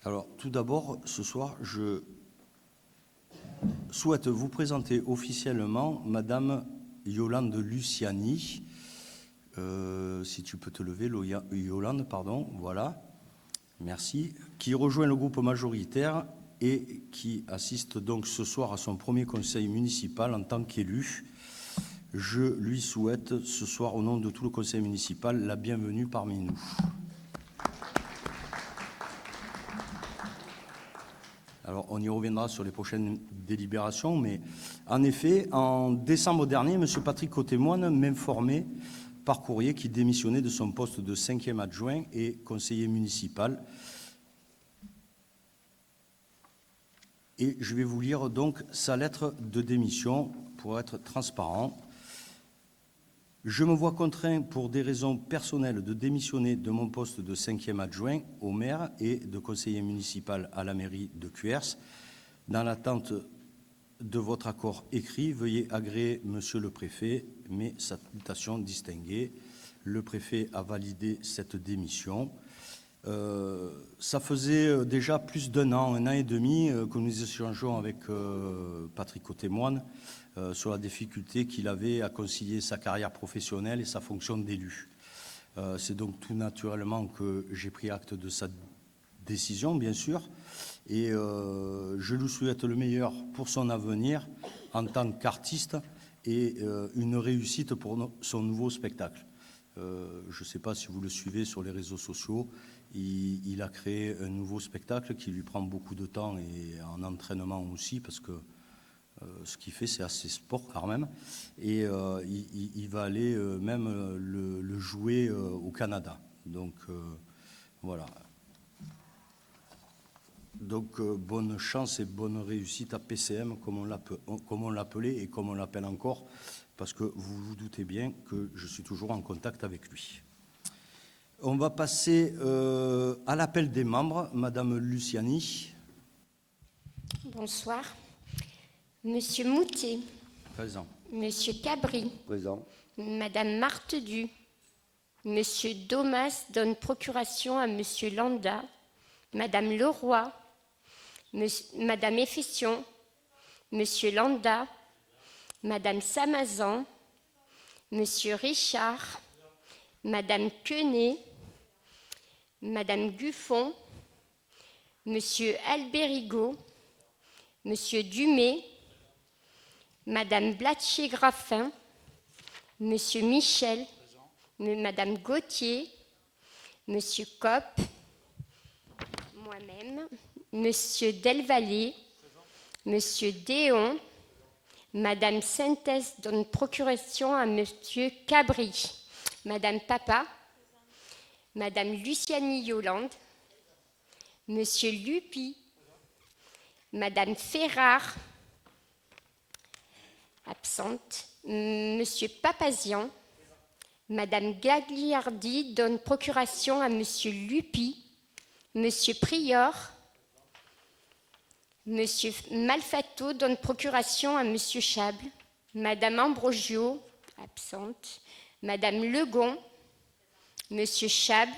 Alors, tout d'abord, ce soir, je souhaite vous présenter officiellement Madame Yolande Luciani. Si tu peux te lever, Yolande, pardon, voilà, merci, qui rejoint le groupe majoritaire et qui assiste donc ce soir à son premier conseil municipal en tant qu'élu. Je lui souhaite ce soir, au nom de tout le conseil municipal, la bienvenue parmi nous. Alors, on y reviendra sur les prochaines délibérations, mais en effet, en décembre dernier, M. Patrick Côté-Moine m'informait par courrier qu'il démissionnait de son poste de 5e adjoint et conseiller municipal. Et je vais vous lire donc sa lettre de démission pour être transparent. Je me vois contraint pour des raisons personnelles de démissionner de mon poste de 5e adjoint au maire et de conseiller municipal à la mairie de Cuers. Dans l'attente de votre accord écrit, veuillez agréer, Monsieur le Préfet, mes salutations distinguées. Le préfet a validé cette démission. Ça faisait déjà plus d'un an et demi, que nous échangeons avec Patrick Côté-Moine sur la difficulté qu'il avait à concilier sa carrière professionnelle et sa fonction d'élu. C'est donc tout naturellement que j'ai pris acte de sa décision, bien sûr, et je lui souhaite le meilleur pour son avenir en tant qu'artiste et une réussite pour son nouveau spectacle. Je ne sais pas si vous le suivez sur les réseaux sociaux, il a créé un nouveau spectacle qui lui prend beaucoup de temps et en entraînement aussi, parce que ce qu'il fait, c'est assez sport quand même. Et il va aller même le jouer au Canada. Donc, voilà. Donc, bonne chance et bonne réussite à PCM, comme on l'appelait et comme on l'appelle encore, parce que vous vous doutez bien que je suis toujours en contact avec lui. On va passer à l'appel des membres. Madame Luciani. Bonsoir. Monsieur Moutet. Présent. Monsieur Cabri. Présent. Madame Martedu. Monsieur Domas donne procuration à Monsieur Landa. Madame Leroy. Madame Effession. Monsieur Landa. Madame Samazan. Monsieur Richard. Madame Quenet. Madame Guffon. Monsieur Albérigo. Monsieur Dumay, Madame Blatcher-Graffin, Monsieur Michel, Madame Gauthier, Monsieur Kopp, moi-même, Monsieur Delvalle, Monsieur Déon, Madame Sentès donne procuration à Monsieur Cabri, Madame Papa, Madame Luciani Yolande, Monsieur Lupi, Madame Ferrard, absente, Monsieur Papazian, Madame Gagliardi donne procuration à Monsieur Lupi, Monsieur Prior, Monsieur Malfato donne procuration à Monsieur Chable, Madame Ambrogio, absente, Madame Legon, Monsieur Chable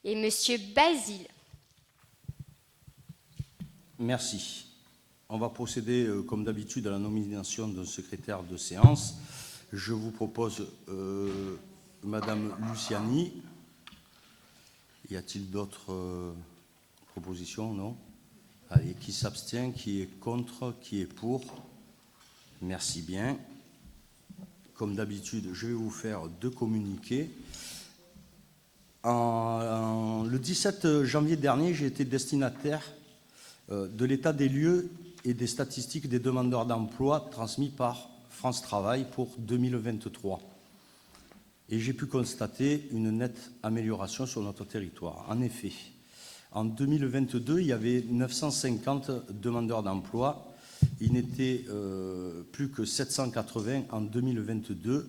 et Monsieur Basile. Merci. On va procéder, comme d'habitude, à la nomination d'un secrétaire de séance. Je vous propose Madame Luciani. Y a-t-il d'autres propositions? Non. Allez, qui s'abstient? Qui est contre? Qui est pour? Merci bien. Comme d'habitude, je vais vous faire deux communiqués. Le 17 janvier dernier, j'ai été destinataire de l'état des lieux et des statistiques des demandeurs d'emploi transmis par France Travail pour 2023. Et j'ai pu constater une nette amélioration sur notre territoire. En effet, en 2022, il y avait 950 demandeurs d'emploi. Il n'était plus que 780 en 2022,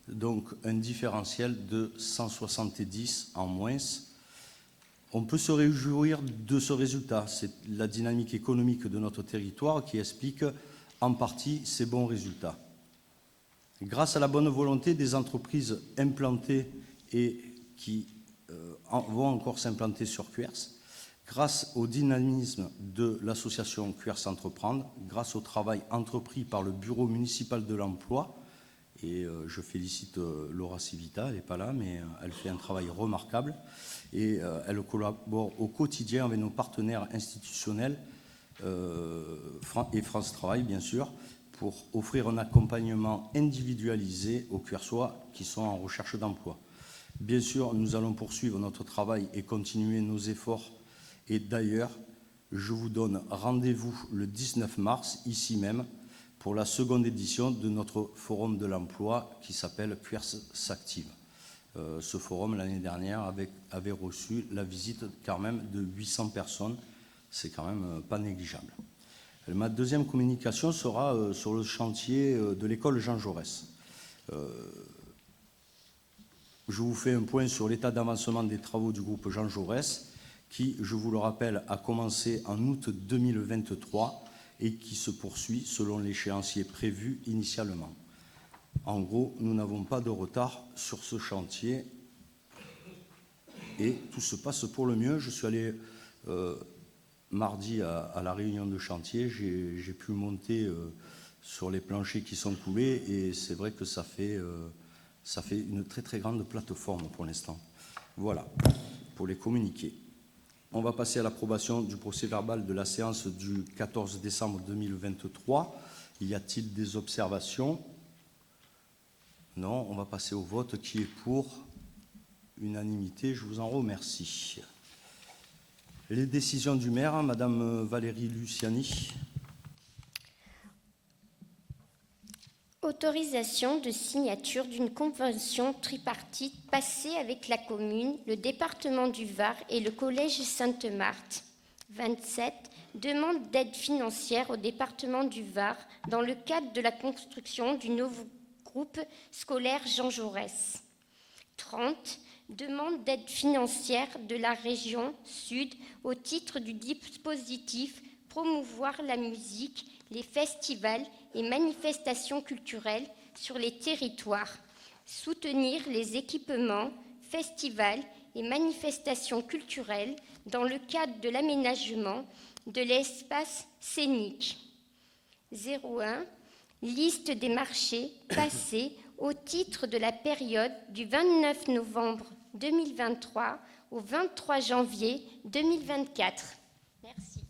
donc un différentiel de 170 en moins. On peut se réjouir de ce résultat. C'est la dynamique économique de notre territoire qui explique en partie ces bons résultats. Grâce à la bonne volonté des entreprises implantées et qui vont encore s'implanter sur Cuers, Grâce au dynamisme de l'association QRS Entreprendre, grâce au travail entrepris par le Bureau municipal de l'emploi, et je félicite Laura Civita, elle n'est pas là, mais elle fait un travail remarquable, et elle collabore au quotidien avec nos partenaires institutionnels et France Travail, bien sûr, pour offrir un accompagnement individualisé aux QRSois qui sont en recherche d'emploi. Bien sûr, nous allons poursuivre notre travail et continuer nos efforts. Et d'ailleurs, je vous donne rendez-vous le 19 mars, ici même, pour la seconde édition de notre forum de l'emploi qui s'appelle QRS s'active. Ce forum, l'année dernière, avait reçu la visite quand même de 800 personnes. C'est quand même pas négligeable. Ma deuxième communication sera sur le chantier de l'école Jean Jaurès. Je vous fais un point sur l'état d'avancement des travaux du groupe Jean Jaurès, qui, je vous le rappelle, a commencé en août 2023 et qui se poursuit selon l'échéancier prévu initialement. En gros, nous n'avons pas de retard sur ce chantier et tout se passe pour le mieux. Je suis allé mardi à la réunion de chantier, j'ai pu monter sur les planchers qui sont coulés et c'est vrai que ça fait une très très grande plateforme pour l'instant. Voilà, pour les communiquer. On va passer à l'approbation du procès-verbal de la séance du 14 décembre 2023. Y a-t-il des observations? Non, on va passer au vote. Qui est pour? Unanimité, je vous en remercie. Les décisions du maire, Madame Valérie Luciani. Autorisation de signature d'une convention tripartite passée avec la commune, le département du Var et le collège Sainte-Marthe. 27. Demande d'aide financière au département du Var dans le cadre de la construction du nouveau groupe scolaire Jean Jaurès. 30. Demande d'aide financière de la région Sud au titre du dispositif Promouvoir la musique, les festivals et manifestations culturelles sur les territoires, soutenir les équipements, festivals et manifestations culturelles dans le cadre de l'aménagement de l'espace scénique. 01. Liste des marchés passés au titre de la période du 29 novembre 2023 au 23 janvier 2024. Merci.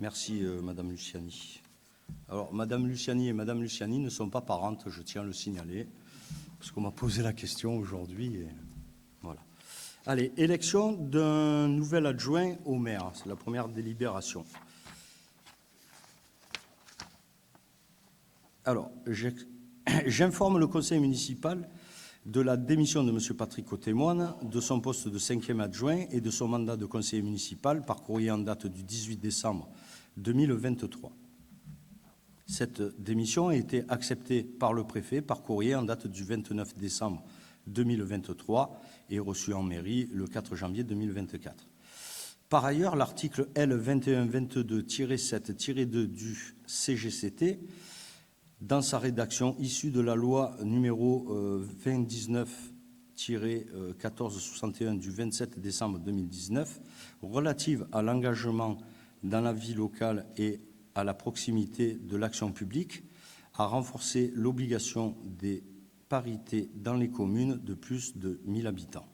Merci, Madame Luciani. Alors, Madame Luciani et Madame Luciani ne sont pas parentes, je tiens à le signaler, parce qu'on m'a posé la question aujourd'hui. Et voilà. Allez, élection d'un nouvel adjoint au maire. C'est la première délibération. Alors, j'informe le conseil municipal de la démission de M. Patrick Cotémoine, de son poste de 5e adjoint et de son mandat de conseiller municipal par courrier en date du 18 décembre 2023. Cette démission a été acceptée par le préfet par courrier en date du 29 décembre 2023 et reçue en mairie le 4 janvier 2024. Par ailleurs, l'article L. 2122-7-2 du CGCT, dans sa rédaction issue de la loi numéro 2019-1461 du 27 décembre 2019, relative à l'engagement dans la vie locale et à la proximité de l'action publique, a renforcé l'obligation des parités dans les communes de plus de 1000 habitants.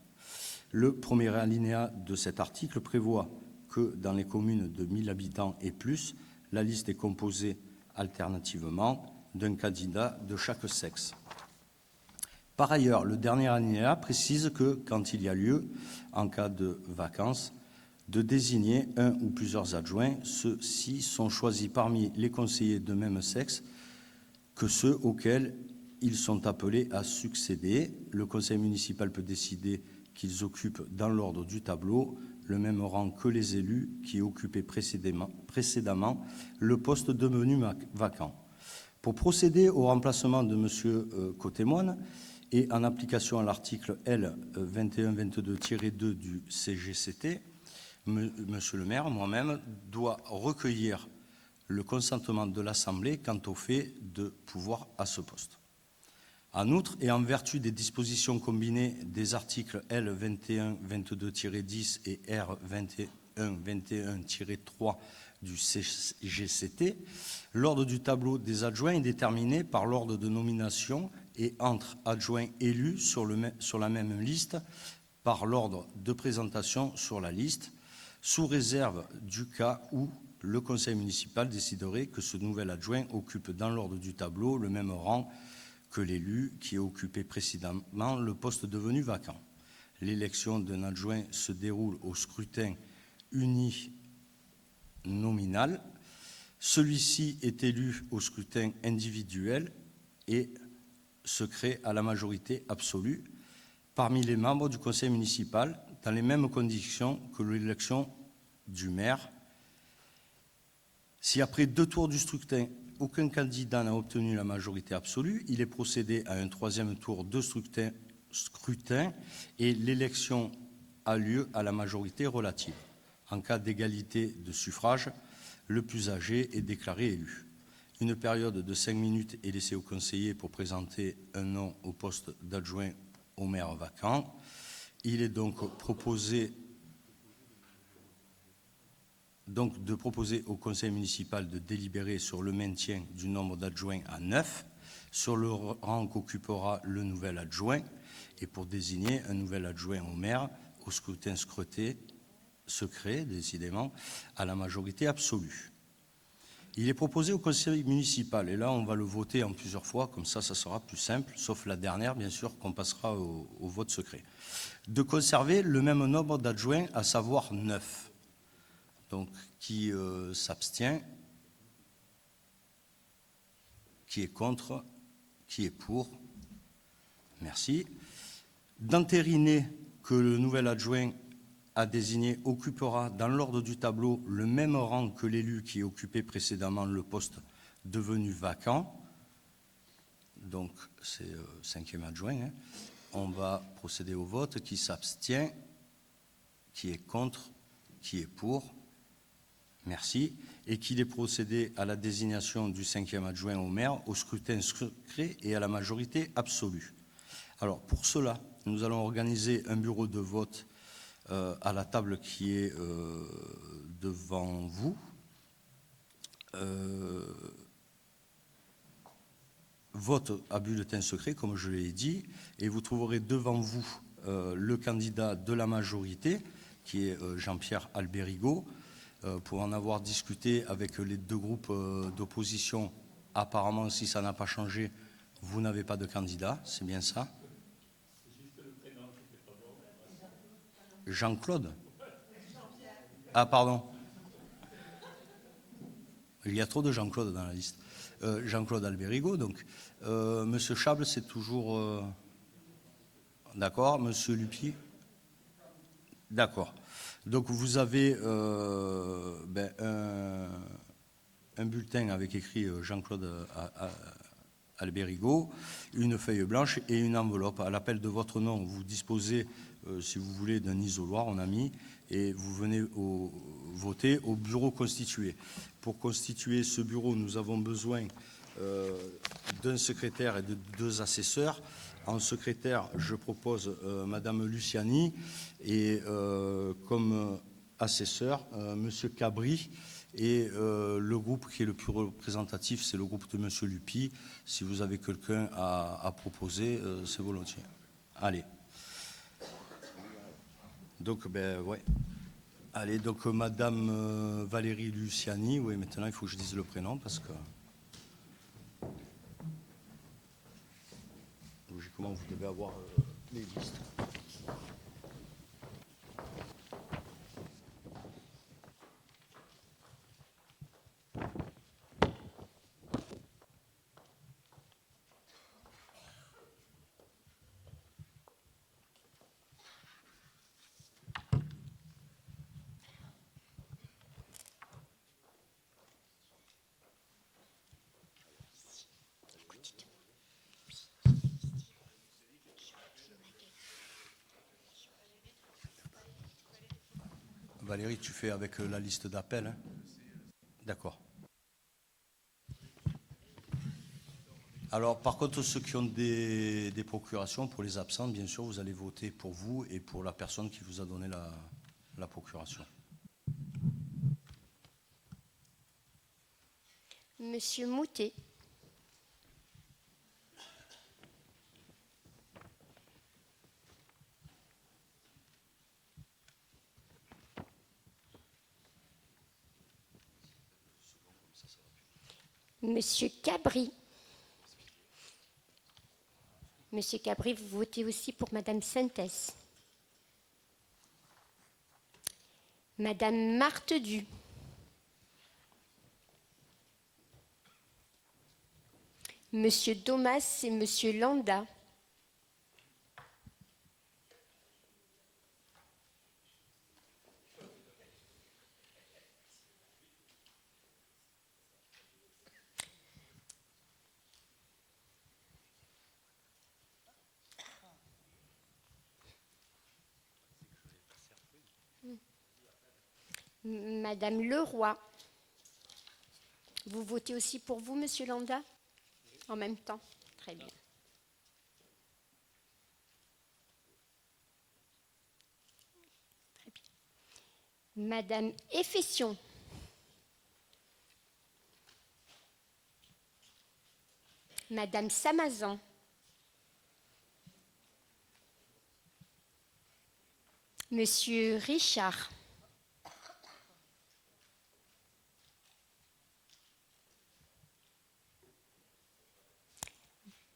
Le premier alinéa de cet article prévoit que dans les communes de 1000 habitants et plus, la liste est composée alternativement d'un candidat de chaque sexe. Par ailleurs, le dernier alinéa précise que, quand il y a lieu, en cas de vacance, de désigner un ou plusieurs adjoints, ceux-ci sont choisis parmi les conseillers de même sexe que ceux auxquels ils sont appelés à succéder. Le conseil municipal peut décider qu'ils occupent dans l'ordre du tableau le même rang que les élus qui occupaient précédemment le poste devenu vacant. Pour procéder au remplacement de M. Cotémoine et en application à l'article L. 2122-2 du CGCT, Monsieur le maire, moi-même, dois recueillir le consentement de l'Assemblée quant au fait de pouvoir à ce poste. En outre, et en vertu des dispositions combinées des articles L. 2122-10 et R. 2121-3 du CGCT, l'ordre du tableau des adjoints est déterminé par l'ordre de nomination et entre adjoints élus sur la même liste par l'ordre de présentation sur la liste, sous réserve du cas où le conseil municipal déciderait que ce nouvel adjoint occupe dans l'ordre du tableau le même rang que l'élu qui a occupé précédemment le poste devenu vacant. L'élection d'un adjoint se déroule au scrutin uninominal. Celui-ci est élu au scrutin individuel et secret à la majorité absolue parmi les membres du conseil municipal dans les mêmes conditions que l'élection du maire. Si après 2 tours du scrutin, aucun candidat n'a obtenu la majorité absolue, il est procédé à un 3e tour de scrutin et l'élection a lieu à la majorité relative. En cas d'égalité de suffrage, le plus âgé est déclaré élu. Une période de 5 minutes est laissée aux conseillers pour présenter un nom au poste d'adjoint au maire vacant. Il est donc proposé de proposer au conseil municipal de délibérer sur le maintien du nombre d'adjoints à 9, sur le rang qu'occupera le nouvel adjoint, et pour désigner un nouvel adjoint au maire au scrutin secret, décidément, à la majorité absolue. Il est proposé au conseil municipal, et là on va le voter en plusieurs fois, comme ça sera plus simple, sauf la dernière, bien sûr, qu'on passera au vote secret, de conserver le même nombre d'adjoints, à savoir 9. Donc, qui s'abstient, qui est contre, qui est pour. Merci. D'entériner que le nouvel adjoint à désigner occupera dans l'ordre du tableau le même rang que l'élu qui occupait précédemment le poste devenu vacant. Donc, c'est 5e adjoint. Hein. On va procéder au vote. Qui s'abstient, qui est contre, qui est pour. Merci. Et qu'il est procédé à la désignation du 5e adjoint au maire au scrutin secret et à la majorité absolue. Alors, pour cela, nous allons organiser un bureau de vote à la table qui est devant vous. Vote à bulletin secret, comme je l'ai dit, et vous trouverez devant vous le candidat de la majorité, qui est Jean-Pierre Albérigo. Pour en avoir discuté avec les 2 groupes d'opposition, apparemment, si ça n'a pas changé, vous n'avez pas de candidat, c'est bien ça? Jean-Claude? Ah, pardon. Il y a trop de Jean-Claude dans la liste. Jean-Claude Albérigo, donc. Monsieur Chable, c'est toujours... D'accord. Monsieur Lupi? D'accord. Donc, vous avez un bulletin avec écrit Jean-Claude Albérigo, une feuille blanche et une enveloppe. À l'appel de votre nom, vous disposez, si vous voulez, d'un isoloir, on a mis, et vous venez voter au bureau constitué. Pour constituer ce bureau, nous avons besoin d'un secrétaire et de 2 assesseurs. En secrétaire, je propose Madame Luciani et comme assesseur, Monsieur Cabri. Et le groupe qui est le plus représentatif, c'est le groupe de Monsieur Lupi. Si vous avez quelqu'un à proposer, c'est volontiers. Allez. Donc, ouais. Allez, donc Madame Valérie Luciani. Oui, maintenant, il faut que je dise le prénom parce que... Logiquement, vous devez avoir les listes. Valérie, tu fais avec la liste d'appel, hein? D'accord. Alors, par contre, ceux qui ont des procurations, pour les absents, bien sûr, vous allez voter pour vous et pour la personne qui vous a donné la procuration. Monsieur Moutet. Monsieur Cabri. Monsieur Cabri, vous votez aussi pour Madame Sintès. Madame Martedu. Monsieur Domas et Monsieur Landa. Madame Leroy. Vous votez aussi pour vous, Monsieur Landa? En même temps? Très bien. Très bien. Madame Effession. Madame Samazan. Monsieur Richard.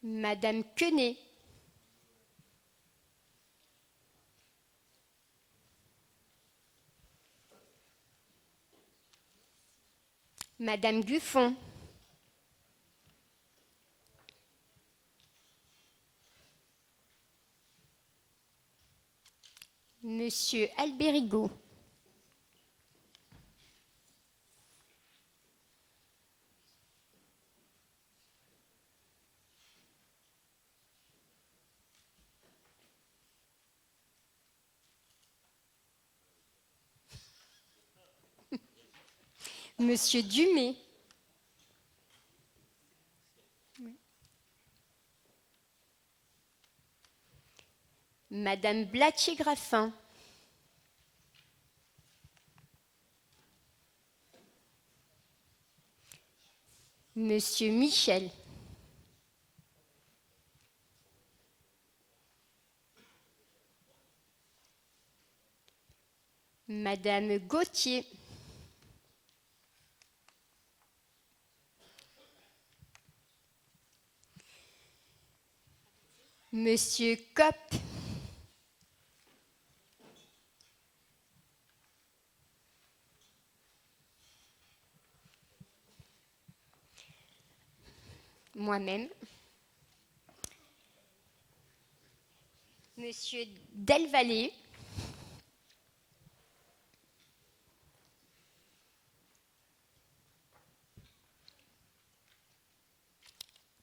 Madame Quenet. Madame Guffon. Monsieur Albérigo. Monsieur Dumay. Madame Blattier-Graffin. Monsieur Michel. Madame Gauthier. Monsieur Kopp. Moi-même. Monsieur Delvalle.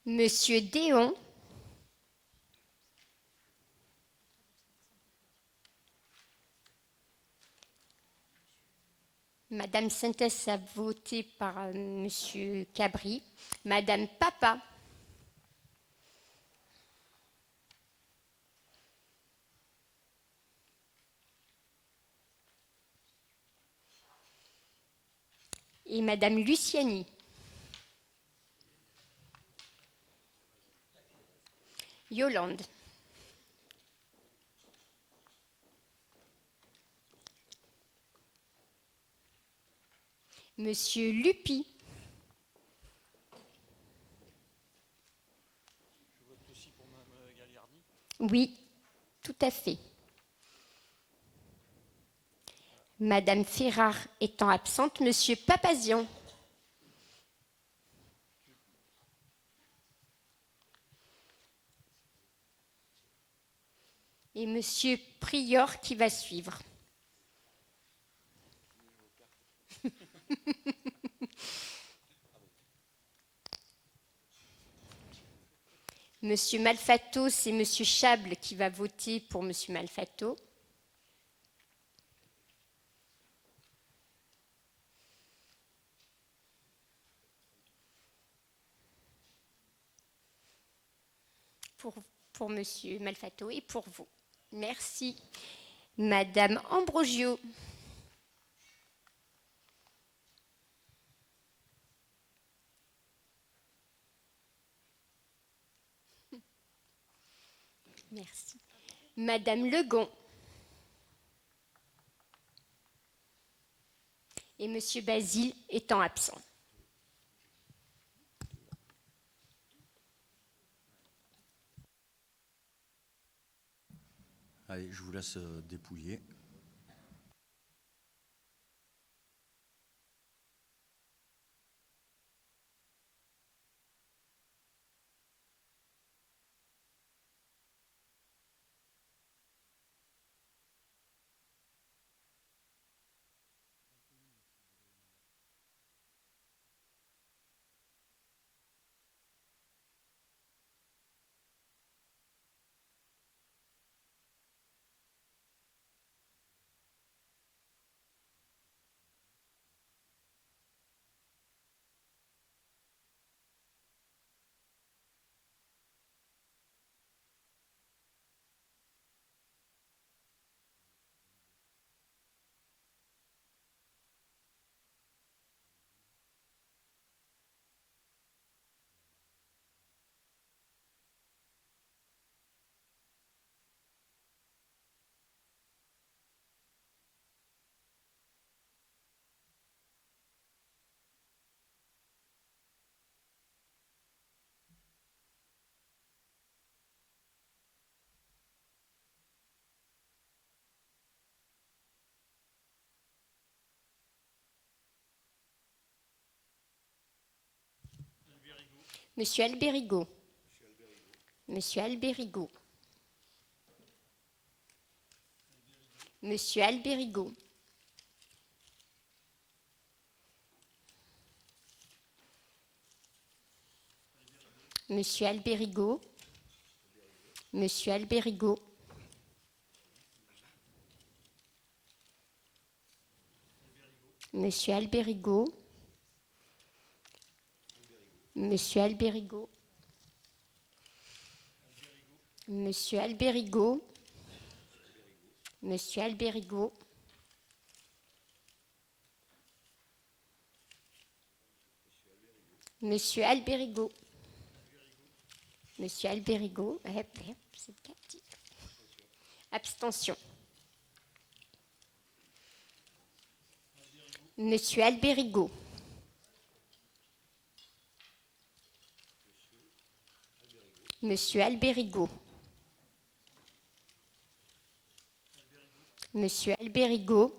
Monsieur Déon. Madame Sintès a voté par Monsieur Cabri. Madame Papa. Et Madame Luciani. Yolande. Monsieur Lupi. Je vote aussi pour Mme Gagliardi. Oui, tout à fait. Madame Ferrard étant absente, Monsieur Papazian. Et Monsieur Prior qui va suivre. Monsieur Malfato, c'est Monsieur Chable qui va voter pour Monsieur Malfato. pour Monsieur Malfato et pour vous. Merci. Madame Ambrogio. Merci. Madame Legon. Et Monsieur Basile étant absent. Allez, je vous laisse dépouiller. Monsieur Albérigo. Monsieur Albérigo. Monsieur Albérigo. Monsieur Albérigo. Monsieur Albérigo. Monsieur Albérigo. Monsieur Albérigo. Monsieur Albérigo. Monsieur Albérigo. Monsieur Albérigo. Monsieur Albérigo. C'est petit. Abstention. Monsieur Albérigo. Monsieur Albérigo. Monsieur Albérigo.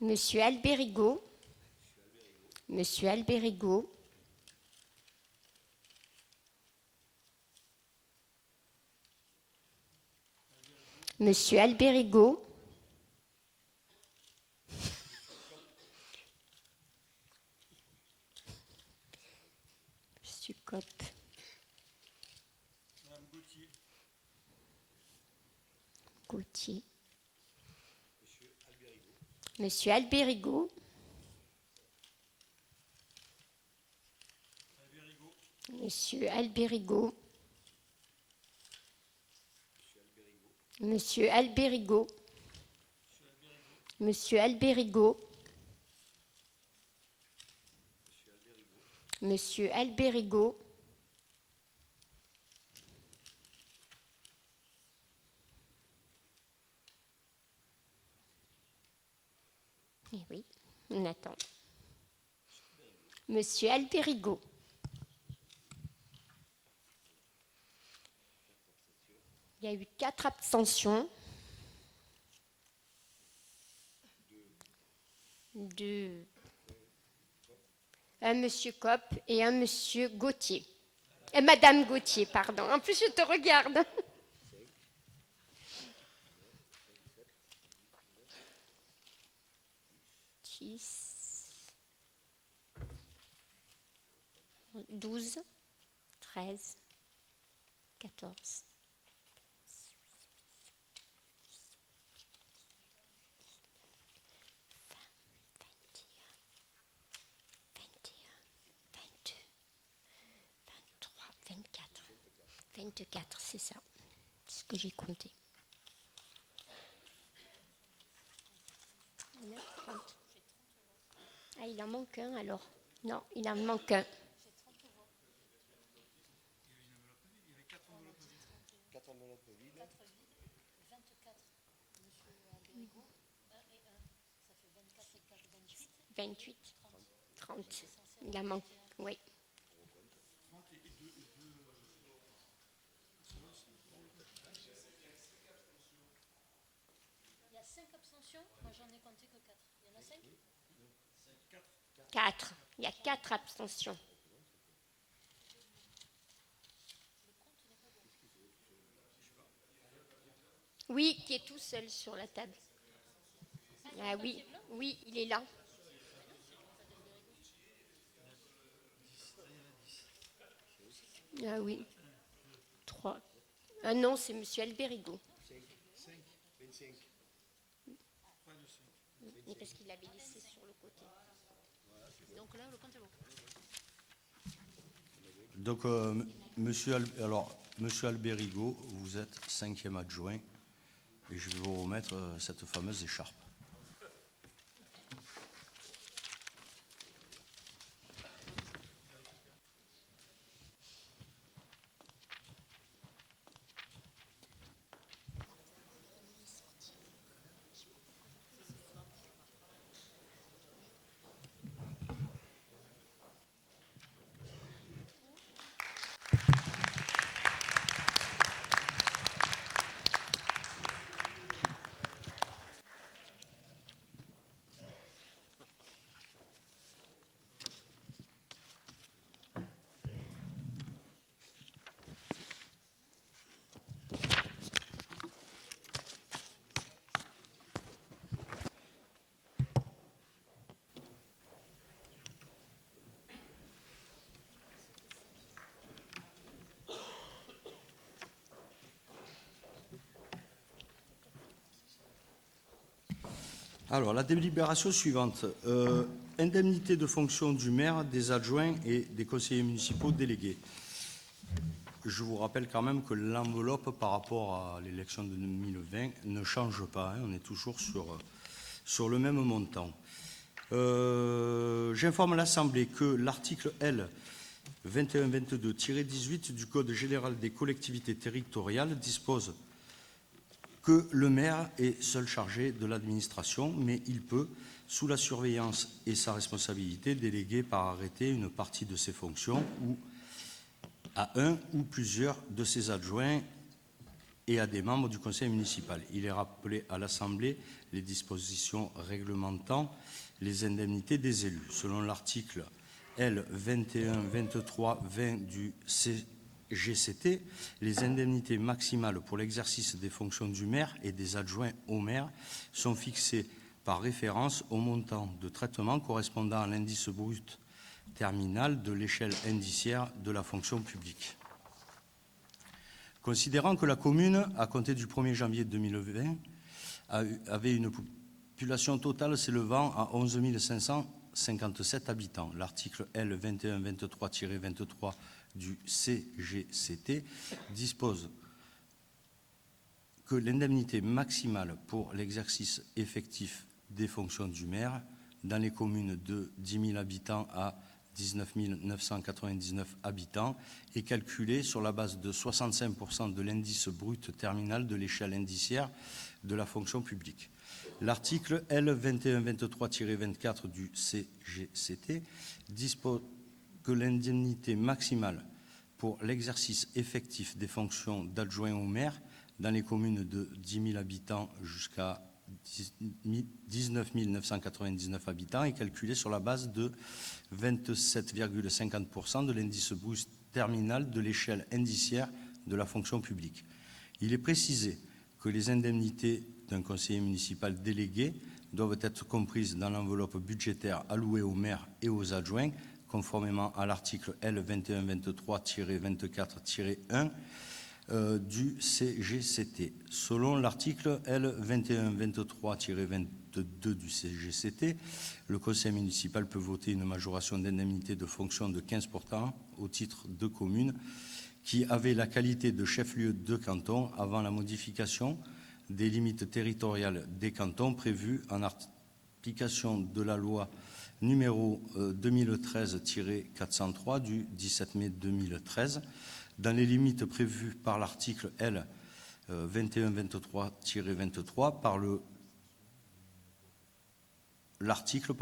Monsieur Albérigo. Monsieur Albérigo. Monsieur Albérigo. Monsieur Copp. Madame Gauthier. Gauthier. Monsieur Albérigo. Monsieur Albérigo. Monsieur Albérigo. Monsieur Albérigo. Monsieur Albérigo. Eh oui, on attend. Monsieur Albérigo. Il y a eu 4 abstentions. Un monsieur Copp et un monsieur Gauthier. Madame Gauthier, pardon. En plus, je te regarde. 6, 12, 13, 14. 21, 24, c'est ça. C'est ce que j'ai compté. 9, 30. Ah, il en manque un alors. Non, il en manque un. « 28, 30. Il en manque, oui. Il y a 5 abstentions, moi j'en ai compté que 4. Il y en a 5 ? 4. Il y a 4 abstentions. Oui, qui est tout seul sur la table. Ah oui, oui, il est là. Ah oui. 3. Ah non, c'est M. Albérigo. 25. Mais parce qu'il l'avait laissé sur le côté. Donc là, le compte est bon. Donc, Monsieur Albérigo, vous êtes 5e adjoint et je vais vous remettre cette fameuse écharpe. Alors, la délibération suivante. Indemnité de fonction du maire, des adjoints et des conseillers municipaux délégués. Je vous rappelle quand même que l'enveloppe par rapport à l'élection de 2020 ne change pas. On est toujours sur le même montant. J'informe l'Assemblée que l'article L. 2122-18 du Code général des collectivités territoriales dispose que le maire est seul chargé de l'administration, mais il peut, sous la surveillance et sa responsabilité, déléguer par arrêté une partie de ses fonctions ou à un ou plusieurs de ses adjoints et à des membres du conseil municipal. Il est rappelé à l'Assemblée les dispositions réglementant les indemnités des élus. Selon l'article L. 21-23-20 du CGCT, les indemnités maximales pour l'exercice des fonctions du maire et des adjoints au maire sont fixées par référence au montant de traitement correspondant à l'indice brut terminal de l'échelle indiciaire de la fonction publique. Considérant que la commune, à compter du 1er janvier 2020, avait une population totale s'élevant à 11 557 habitants, l'article L. 2123-23 du CGCT dispose que l'indemnité maximale pour l'exercice effectif des fonctions du maire dans les communes de 10 000 habitants à 19 999 habitants est calculée sur la base de 65% de l'indice brut terminal de l'échelle indiciaire de la fonction publique. L'article L. 2123-24 du CGCT dispose que l'indemnité maximale pour l'exercice effectif des fonctions d'adjoint au maire dans les communes de 10 000 habitants jusqu'à 19 999 habitants est calculée sur la base de 27,50% de l'indice brut terminal de l'échelle indiciaire de la fonction publique. Il est précisé que les indemnités d'un conseiller municipal délégué doivent être comprises dans l'enveloppe budgétaire allouée aux maires et aux adjoints, conformément à l'article L. 2123-24-1 du CGCT. Selon l'article L. 2123-22 du CGCT, le conseil municipal peut voter une majoration d'indemnité de fonction de 15% au titre de communes qui avait la qualité de chef-lieu de canton avant la modification des limites territoriales des cantons prévues en application de la loi numéro 2013-403 du 17 mai 2013, dans les limites prévues par l'article L. 2123-23 par l'article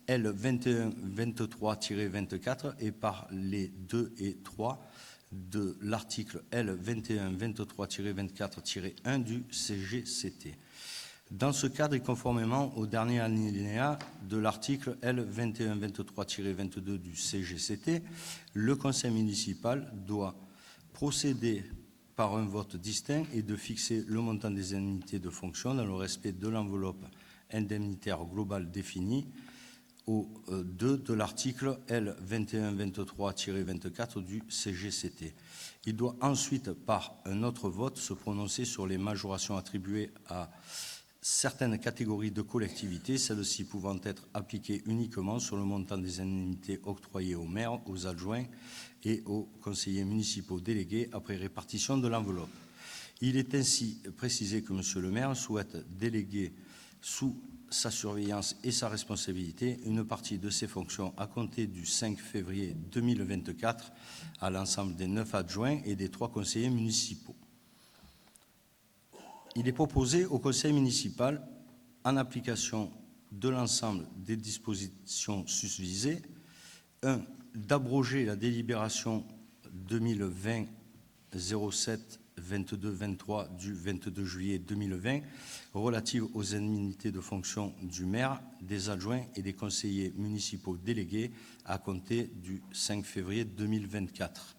L. 2123-24 et par les 2 et 3 de l'article L. 2123-24-1 du CGCT. Dans ce cadre et conformément au dernier alinéa de l'article L. 2123-22 du CGCT, le conseil municipal doit procéder par un vote distinct et de fixer le montant des indemnités de fonction dans le respect de l'enveloppe indemnitaire globale définie au 2 de l'article L. 2123-24 du CGCT. Il doit ensuite, par un autre vote, se prononcer sur les majorations attribuées à certaines catégories de collectivités, celles-ci pouvant être appliquées uniquement sur le montant des indemnités octroyées aux maires, aux adjoints et aux conseillers municipaux délégués après répartition de l'enveloppe. Il est ainsi précisé que M. le maire souhaite déléguer sous sa surveillance et sa responsabilité une partie de ses fonctions à compter du 5 février 2024 à l'ensemble des 9 adjoints et des 3 conseillers municipaux. Il est proposé au conseil municipal, en application de l'ensemble des dispositions susvisées, 1. D'abroger la délibération 2020-07-22-23 du 22 juillet 2020 relative aux indemnités de fonction du maire, des adjoints et des conseillers municipaux délégués à compter du 5 février 2024.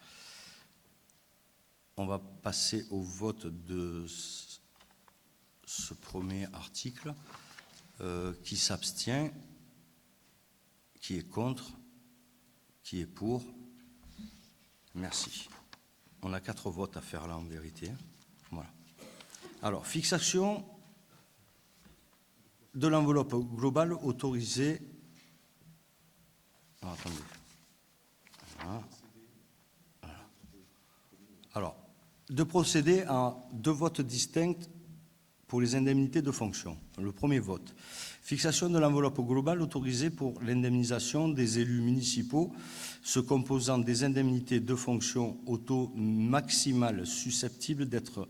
On va passer au vote de ce premier article. Qui s'abstient, qui est contre, qui est pour. Merci. On a 4 votes à faire là en vérité. Voilà. Alors, fixation de l'enveloppe globale autorisée. Ah, attendez. Voilà. Voilà. Alors, de procéder à 2 votes distincts pour les indemnités de fonction. Le premier vote. Fixation de l'enveloppe globale autorisée pour l'indemnisation des élus municipaux se composant des indemnités de fonction au taux maximal susceptible d'être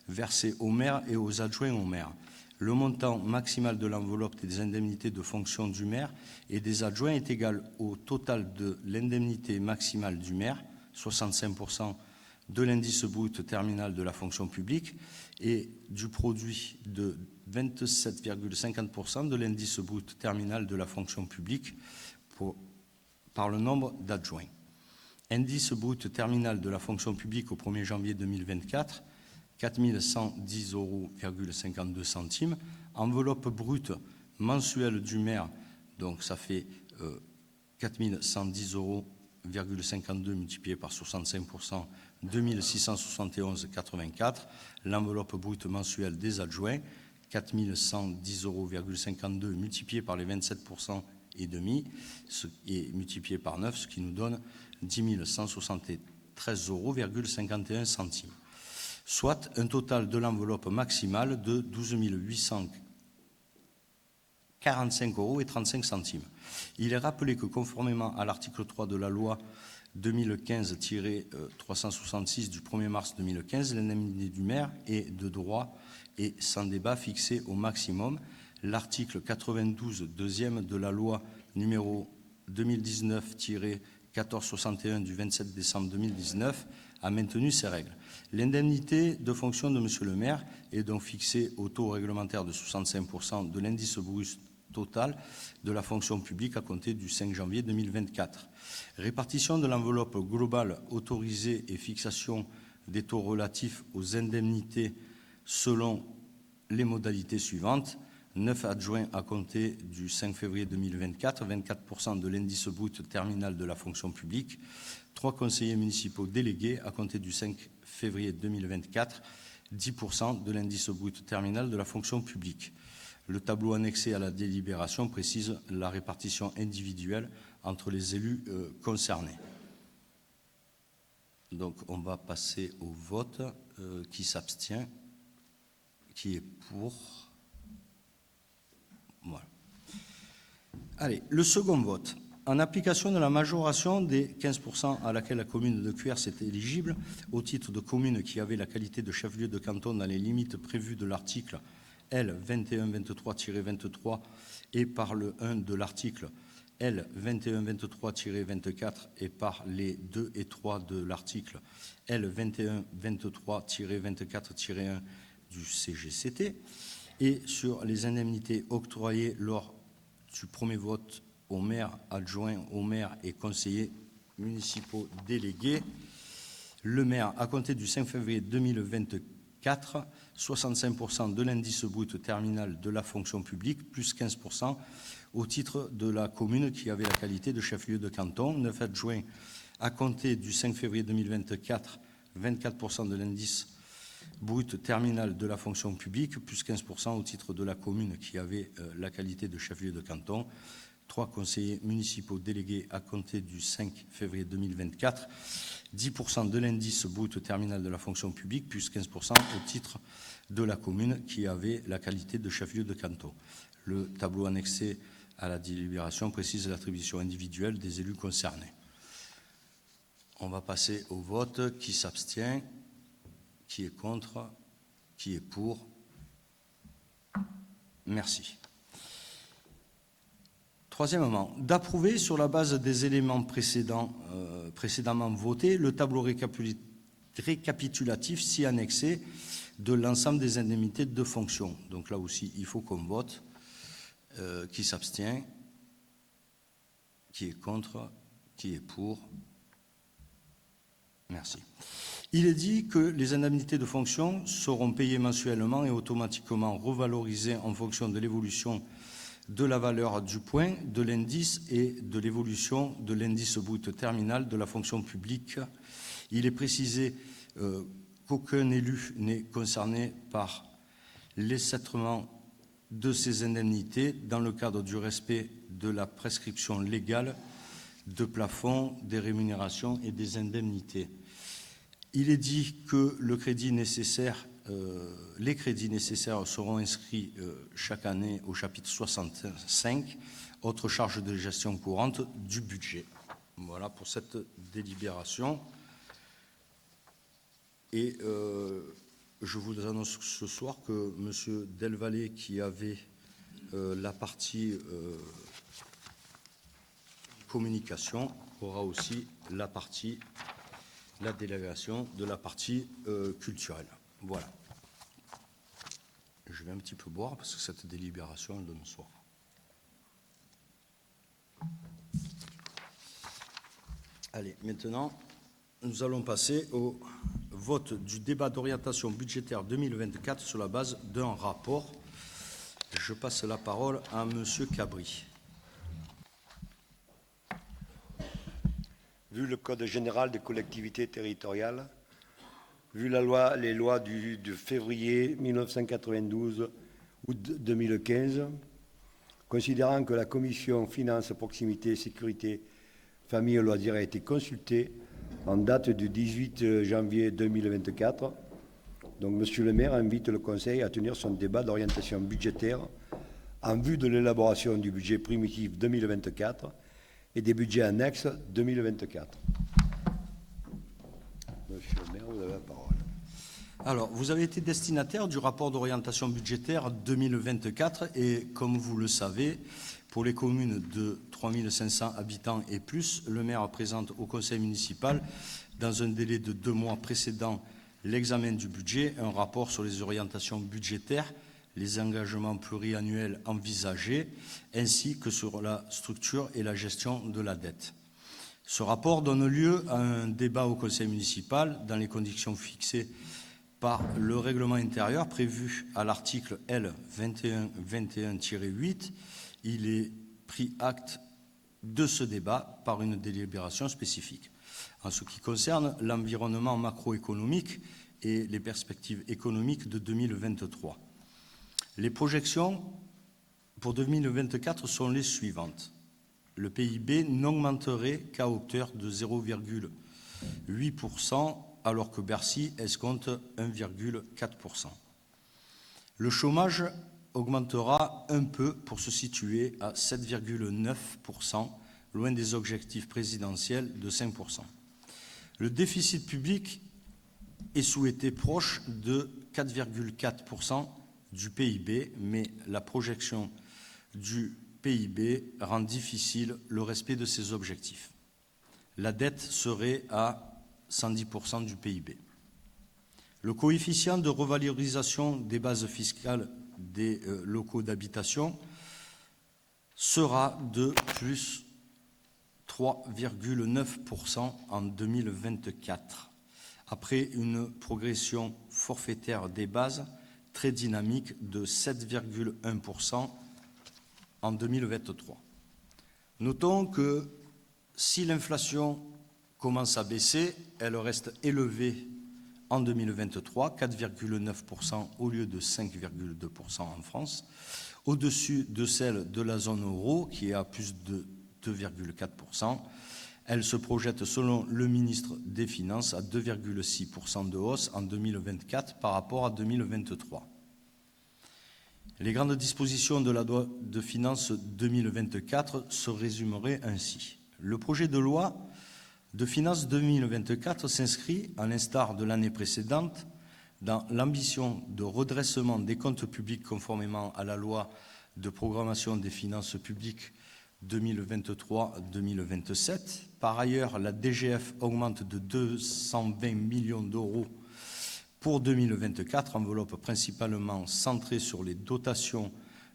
versées aux maires et aux adjoints au maire. Le montant maximal de l'enveloppe des indemnités de fonction du maire et des adjoints est égal au total de l'indemnité maximale du maire, 65% de l'indice brut terminal de la fonction publique et du produit de 27,50% de l'indice brut terminal de la fonction publique par le nombre d'adjoints. Indice brut terminal de la fonction publique au 1er janvier 2024, 4 110,52 €. Enveloppe brute mensuelle du maire, donc ça fait 4 110,52 € multiplié par 65%, 2 671,84 €. L'enveloppe brute mensuelle des adjoints, 4 110,52 € multiplié par les 27% et demi, et multiplié par 9, ce qui nous donne 10 173,51 €, soit un total de l'enveloppe maximale de 12 845,35 €. Il est rappelé que conformément à l'article 3 de la loi 2015-366 du 1er mars 2015, l'indemnité du maire est de droit et sans débat fixée au maximum. L'article 92 deuxième de la loi numéro 2019-1461 du 27 décembre 2019 a maintenu ces règles. L'indemnité de fonction de M. le maire est donc fixée au taux réglementaire de 65% de l'indice brut total de la fonction publique à compter du 5 janvier 2024. Répartition de l'enveloppe globale autorisée et fixation des taux relatifs aux indemnités selon les modalités suivantes. 9 adjoints à compter du 5 février 2024, 24% de l'indice brut terminal de la fonction publique. 3 conseillers municipaux délégués à compter du 5 février 2024, 10% de l'indice brut terminal de la fonction publique. Le tableau annexé à la délibération précise la répartition individuelle entre les élus concernés. Donc, on va passer au vote. Qui s'abstient? Qui est pour? Voilà. Allez, le second vote. En application de la majoration des 15% à laquelle la commune de Cuers est éligible, au titre de commune qui avait la qualité de chef-lieu de canton dans les limites prévues de l'article L. 2123-23 et par le 1 de l'article L. 2123-24 et par les 2 et 3 de l'article L. 2123-24-1 du CGCT, et sur les indemnités octroyées lors du premier vote aux maires, adjoints aux maires et conseillers municipaux délégués. Le maire, à compter du 5 février 2024, 65% de l'indice brut terminal de la fonction publique, plus 15% au titre de la commune qui avait la qualité de chef-lieu de canton. 9 adjoints, à compter du 5 février 2024, 24% de l'indice brut terminal de la fonction publique, plus 15% au titre de la commune qui avait la qualité de chef-lieu de canton. 3 conseillers municipaux délégués à compter du 5 février 2024, 10% de l'indice brut terminal de la fonction publique, plus 15% au titre de la commune qui avait la qualité de chef-lieu de canton. Le tableau annexé à la délibération précise l'attribution individuelle des élus concernés. On va passer au vote. Qui s'abstient? Qui est contre? Qui est pour? Merci. Troisièmement, d'approuver sur la base des éléments précédemment votés le tableau récapitulatif si annexé de l'ensemble des indemnités de fonction. Donc là aussi, il faut qu'on vote. Qui s'abstient? Qui est contre? Qui est pour? Merci. Il est dit que les indemnités de fonction seront payées mensuellement et automatiquement revalorisées en fonction de l'évolution de la valeur du point, de l'indice et de l'évolution de l'indice brut terminal de la fonction publique. Il est précisé qu'aucun élu n'est concerné par l'écrêtement de ces indemnités dans le cadre du respect de la prescription légale de plafond des rémunérations et des indemnités. Il est dit que les crédits nécessaires seront inscrits chaque année au chapitre 65, autres charges de gestion courante du budget. Voilà pour cette délibération. Et je vous annonce ce soir que M. Delvalle, qui avait la partie communication, aura aussi la délégation de la partie culturelle. Voilà. Je vais un petit peu boire parce que cette délibération elle donne soif. Allez, maintenant, nous allons passer au vote du débat d'orientation budgétaire 2024 sur la base d'un rapport. Je passe la parole à M. Cabri. Vu le Code général des collectivités territoriales, vu les lois de février 1992 ou 2015, considérant que la commission Finances, Proximité, Sécurité, Famille et Loisirs a été consultée en date du 18 janvier 2024, donc Monsieur le maire invite le Conseil à tenir son débat d'orientation budgétaire en vue de l'élaboration du budget primitif 2024 et des budgets annexes 2024. Monsieur le maire, vous avez la parole. Alors, vous avez été destinataire du rapport d'orientation budgétaire 2024 et, comme vous le savez, pour les communes de 3500 habitants et plus, le maire présente au conseil municipal, dans un délai de 2 mois précédant l'examen du budget, un rapport sur les orientations budgétaires, les engagements pluriannuels envisagés, ainsi que sur la structure et la gestion de la dette. Ce rapport donne lieu à un débat au conseil municipal dans les conditions fixées par le règlement intérieur prévu à l'article L. 2121-8. Il est pris acte de ce débat par une délibération spécifique. En ce qui concerne l'environnement macroéconomique et les perspectives économiques de 2023. Les projections pour 2024 sont les suivantes. Le PIB n'augmenterait qu'à hauteur de 0,1% 8%, alors que Bercy escompte 1,4%. Le chômage augmentera un peu pour se situer à 7,9%, loin des objectifs présidentiels de 5%. Le déficit public est souhaité proche de 4,4% du PIB, mais la projection du PIB rend difficile le respect de ces objectifs. La dette serait à 110% du PIB. Le coefficient de revalorisation des bases fiscales des locaux d'habitation sera de plus 3,9% en 2024, après une progression forfaitaire des bases très dynamique de 7,1% en 2023. Notons que si l'inflation commence à baisser, elle reste élevée en 2023, 4,9% au lieu de 5,2% en France, au-dessus de celle de la zone euro qui est à plus de 2,4%. Elle se projette, selon le ministre des Finances, à 2,6% de hausse en 2024 par rapport à 2023. Les grandes dispositions de la loi de finances 2024 se résumeraient ainsi. Le projet de loi de finances 2024 s'inscrit, à l'instar de l'année précédente, dans l'ambition de redressement des comptes publics conformément à la loi de programmation des finances publiques 2023-2027. Par ailleurs, la DGF augmente de 220 millions d'euros pour 2024, enveloppe principalement centrée sur les dotations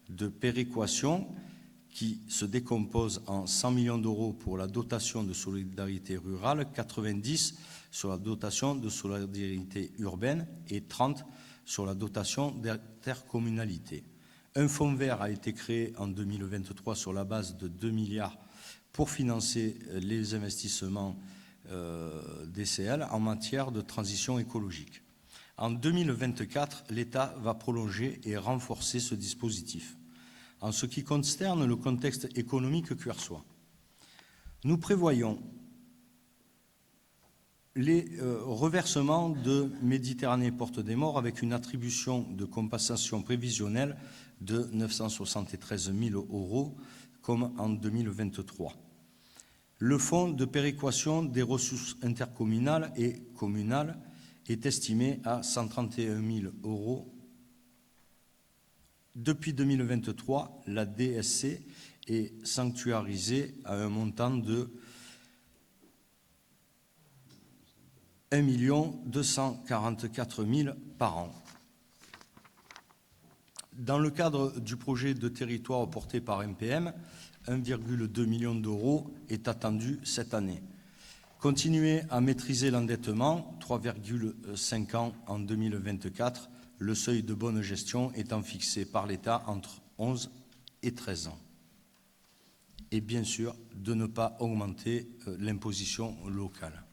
de péréquation qui se décompose en 100 millions d'euros pour la dotation de solidarité rurale, 90 sur la dotation de solidarité urbaine et 30 sur la dotation d'intercommunalité. Un fonds vert a été créé en 2023 sur la base de 2 milliards pour financer les investissements DCL en matière de transition écologique. En 2024, l'État va prolonger et renforcer ce dispositif. En ce qui concerne le contexte économique cuersois, nous prévoyons les reversements de Méditerranée Porte des Morts avec une attribution de compensation prévisionnelle de 973 000 euros comme en 2023. Le fonds de péréquation des ressources intercommunales et communales est estimé à 131 000 euros. Depuis 2023, la DSC est sanctuarisée à un montant de 1 244 000 par an. Dans le cadre du projet de territoire porté par MPM, 1,2 million d'euros est attendu cette année. Continuer à maîtriser l'endettement, 3,5 ans en 2024, le seuil de bonne gestion étant fixé par l'État entre 11 et 13 ans. Et bien sûr, de ne pas augmenter l'imposition locale.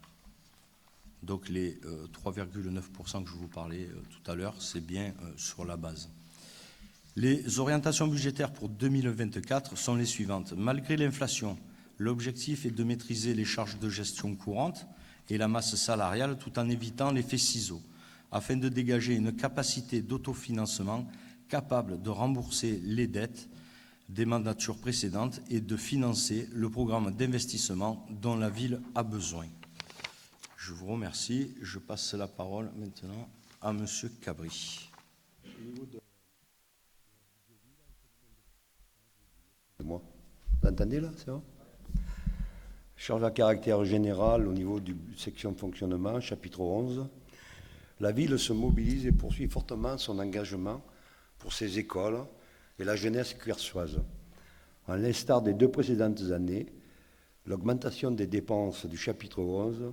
Donc les 3,9% que je vous parlais tout à l'heure, c'est bien sur la base. Les orientations budgétaires pour 2024 sont les suivantes. Malgré l'inflation, l'objectif est de maîtriser les charges de gestion courantes et la masse salariale tout en évitant l'effet ciseau, afin de dégager une capacité d'autofinancement capable de rembourser les dettes des mandatures précédentes et de financer le programme d'investissement dont la ville a besoin. Je vous remercie. Je passe la parole maintenant à M. Cabri. Moi. Vous entendez là, c'est bon? Charge à caractère général au niveau du section fonctionnement, chapitre 11. La ville se mobilise et poursuit fortement son engagement pour ses écoles et la jeunesse cuersoise. En l'instar des 2 précédentes années, l'augmentation des dépenses du chapitre 11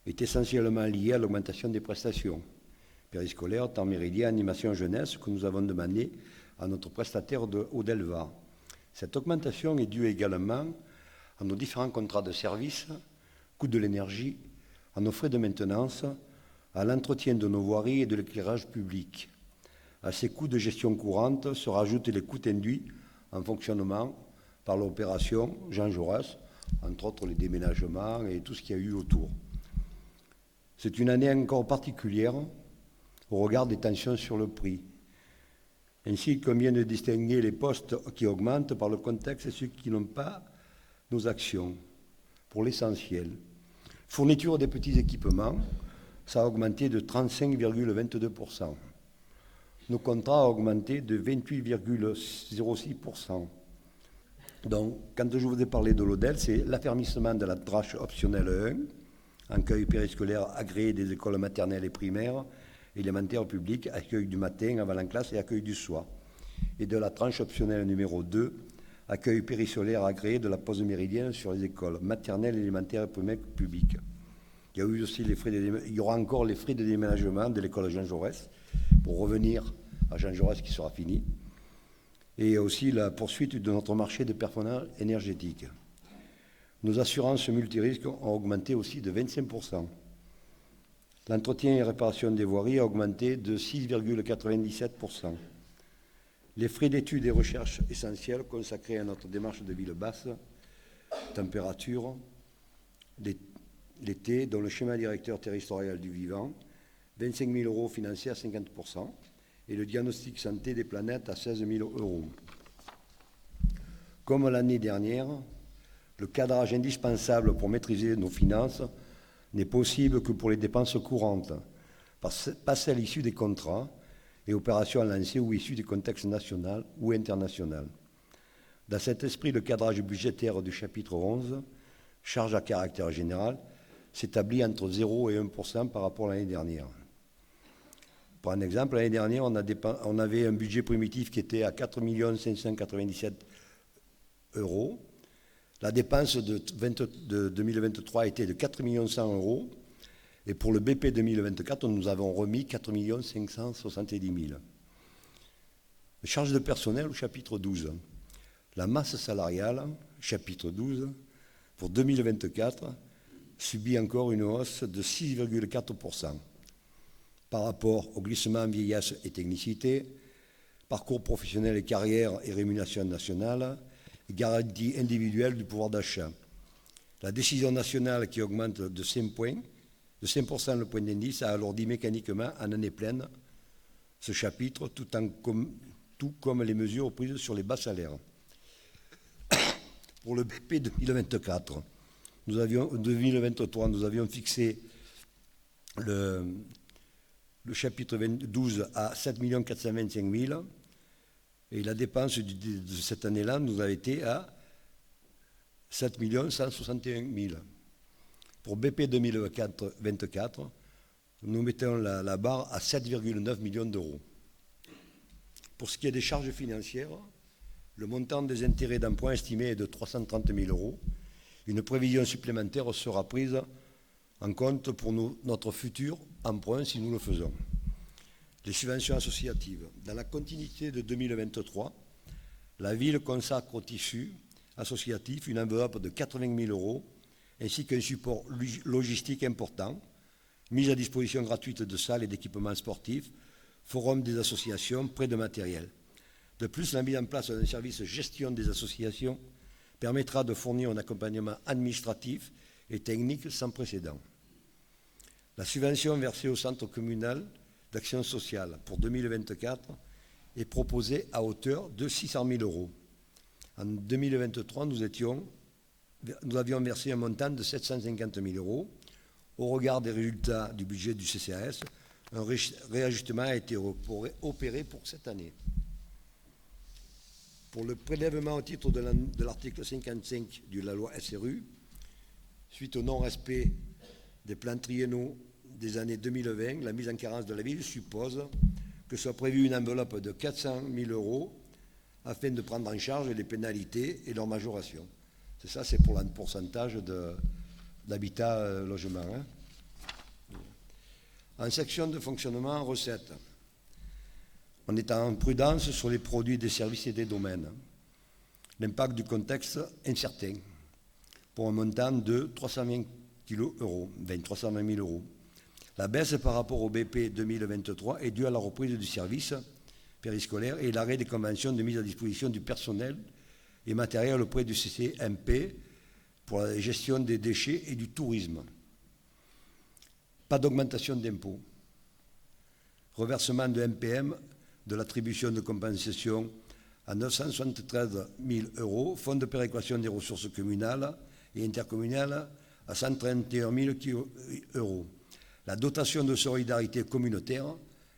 est essentiellement liée à l'augmentation des prestations périscolaires, temps méridien, animation jeunesse que nous avons demandé à notre prestataire de Haut-Delva. Cette augmentation est due également à nos différents contrats de service, coût de l'énergie, à nos frais de maintenance, à l'entretien de nos voiries et de l'éclairage public. À ces coûts de gestion courante se rajoutent les coûts induits en fonctionnement par l'opération Jean Jaurès, entre autres les déménagements et tout ce qu'il y a eu autour. C'est une année encore particulière au regard des tensions sur le prix. Ainsi, il convient de distinguer les postes qui augmentent par le contexte et ceux qui n'ont pas nos actions, pour l'essentiel. Fourniture des petits équipements, ça a augmenté de 35,22%. Nos contrats ont augmenté de 28,06%. Donc, quand je vous ai parlé de l'ODEL, c'est l'affermissement de la tranche optionnelle 1, accueil périscolaire agréé des écoles maternelles et primaires, élémentaires publiques, accueil du matin avant la classe et accueil du soir. Et de la tranche optionnelle numéro 2, accueil périscolaire agréé de la pause méridienne sur les écoles maternelles, élémentaires et primaires publiques. Il y a eu aussi il y aura encore les frais de déménagement de l'école Jean Jaurès, pour revenir à Jean Jaurès qui sera fini, et aussi la poursuite de notre marché de performance énergétique. Nos assurances multirisques ont augmenté aussi de 25%. L'entretien et réparation des voiries a augmenté de 6,97%. Les frais d'études et recherches essentielles consacrés à notre démarche de ville basse, température, l'été, dont le schéma directeur territorial du vivant, 25 000 euros financés à 50%, et le diagnostic santé des planètes à 16 000 euros. Comme l'année dernière, le cadrage indispensable pour maîtriser nos finances n'est possible que pour les dépenses courantes, pas celles issues des contrats et opérations lancées ou issues du contexte national ou international. Dans cet esprit, le cadrage budgétaire du chapitre 11, charge à caractère général, s'établit entre 0 et 1% par rapport à l'année dernière. Pour un exemple, l'année dernière, on avait un budget primitif qui était à 4 597 euros. La dépense de 2023 était de 4 100 000 euros. Et pour le BP 2024, nous avons remis 4 570 000. Charge de personnel au chapitre 12. La masse salariale, chapitre 12, pour 2024, subit encore une hausse de 6,4%. Par rapport au glissement vieillesse et technicité, parcours professionnel et carrière et rémunération nationale, garantie individuelle du pouvoir d'achat. La décision nationale qui augmente de 5% le point d'indice a alourdi mécaniquement en année pleine ce chapitre, tout comme les mesures prises sur les bas salaires. Pour le BP 2024, 2023, nous avions fixé le chapitre 12 à 7 425 000 et la dépense de cette année-là nous a été à 7 161 000. Pour BP 2024, nous mettons la barre à 7,9 millions d'euros. Pour ce qui est des charges financières, le montant des intérêts d'emprunt estimé est de 330 000 euros. Une prévision supplémentaire sera prise en compte pour notre futur emprunt si nous le faisons. Les subventions associatives. Dans la continuité de 2023, la ville consacre au tissu associatif une enveloppe de 80 000 euros ainsi qu'un support logistique important, mise à disposition gratuite de salles et d'équipements sportifs, forum des associations, prêt de matériel. De plus, la mise en place d'un service gestion des associations permettra de fournir un accompagnement administratif et technique sans précédent. La subvention versée au Centre communal d'action sociale pour 2024 est proposée à hauteur de 600 000 euros. En 2023, nous avions versé un montant de 750 000 euros. Au regard des résultats du budget du CCAS, un réajustement a été opéré pour cette année. Pour le prélèvement au titre de l'article 55 de la loi SRU, suite au non-respect des plans triennaux des années 2020, la mise en carence de la ville suppose que soit prévue une enveloppe de 400 000 euros afin de prendre en charge les pénalités et leur majoration. C'est ça, c'est pour le pourcentage d'habitat logement. En section de fonctionnement, recettes. On est en prudence sur les produits, des services et des domaines. L'impact du contexte incertain pour un montant de 320 000 euros. La baisse par rapport au BP 2023 est due à la reprise du service périscolaire et l'arrêt des conventions de mise à disposition du personnel et matériel auprès du CCMP pour la gestion des déchets et du tourisme. Pas d'augmentation d'impôts. Reversement de MPM de l'attribution de compensation à 973 000 euros, fonds de péréquation des ressources communales et intercommunales à 131 000 euros. La dotation de solidarité communautaire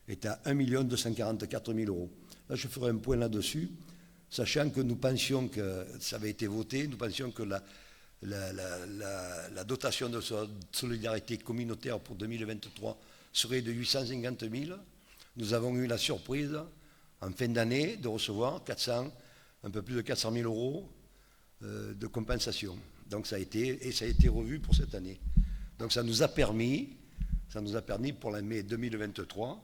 est à 1 244 000 euros. Là, je ferai un point là-dessus, sachant que nous pensions que ça avait été voté, nous pensions que la dotation de solidarité communautaire pour 2023 serait de 850 000. Nous avons eu la surprise, en fin d'année, de recevoir un peu plus de 400 000 euros de compensation. Donc ça a été revu pour cette année. Donc ça nous a permis pour l'année 2023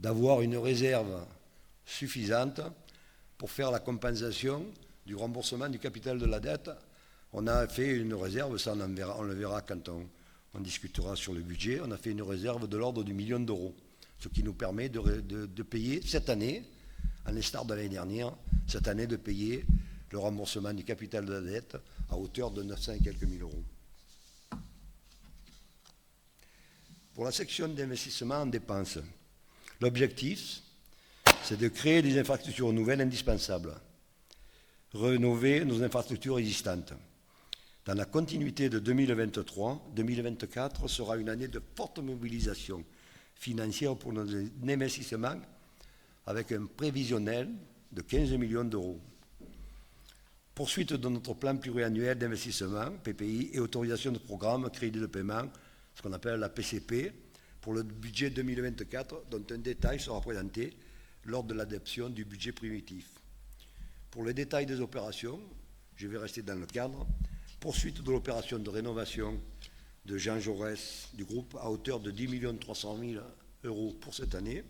d'avoir une réserve suffisante pour faire la compensation du remboursement du capital de la dette. On a fait une réserve, ça on le verra quand on discutera sur le budget, on a fait une réserve de l'ordre du million d'euros, ce qui nous permet de payer cette année, à l'instar de l'année dernière, cette année de payer le remboursement du capital de la dette à hauteur de 900 et quelques mille euros. Pour la section d'investissement en dépenses, l'objectif, c'est de créer des infrastructures nouvelles indispensables, rénover nos infrastructures existantes. Dans la continuité de 2023, 2024 sera une année de forte mobilisation financière pour nos investissements avec un prévisionnel de 15 millions d'euros. Poursuite de notre plan pluriannuel d'investissement, PPI, et autorisation de programme, crédit de paiement, ce qu'on appelle la PCP, pour le budget 2024, dont un détail sera présenté lors de l'adoption du budget primitif. Pour le détail des opérations, je vais rester dans le cadre. Poursuite de l'opération de rénovation de Jean Jaurès du groupe à hauteur de 10 300 000 euros pour cette année.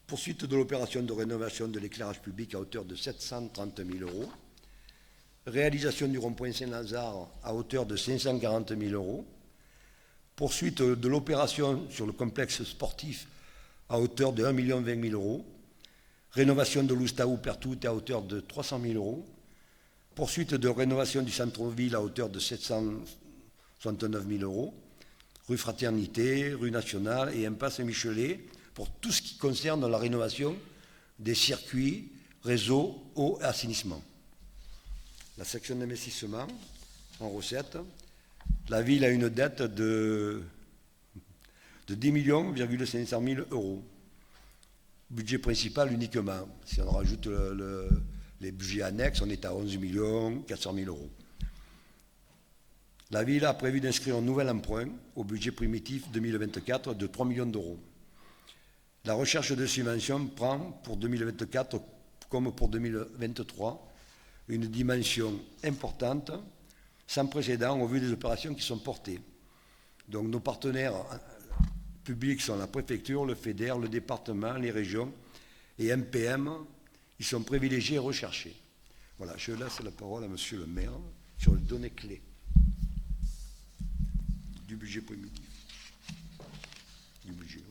Poursuite de l'opération de rénovation de l'éclairage public à hauteur de 730 000 euros. Réalisation du rond-point Saint-Lazare à hauteur de 540 000 euros. Poursuite de l'opération sur le complexe sportif à hauteur de 1 20 000 euros. Rénovation de l'Oustao-Pertout à hauteur de 300 000 euros. Poursuite de rénovation du centre-ville à hauteur de 769 000 euros. Rue Fraternité, rue Nationale et impasse Michelet pour tout ce qui concerne la rénovation des circuits, réseaux, eau et assainissement. La section d'investissement en recettes, la ville a une dette de 10 500 000 euros. Budget principal uniquement. Si on rajoute les budgets annexes, on est à 11 400 000 euros. La ville a prévu d'inscrire un nouvel emprunt au budget primitif 2024 de 3 millions d'euros. La recherche de subventions prend pour 2024 comme pour 2023 une dimension importante, sans précédent au vu des opérations qui sont portées. Donc nos partenaires publics sont la préfecture, le FEDER, le département, les régions et MPM. Ils sont privilégiés et recherchés. Voilà, je laisse la parole à monsieur le maire sur les données clés du budget primitif. Du budget.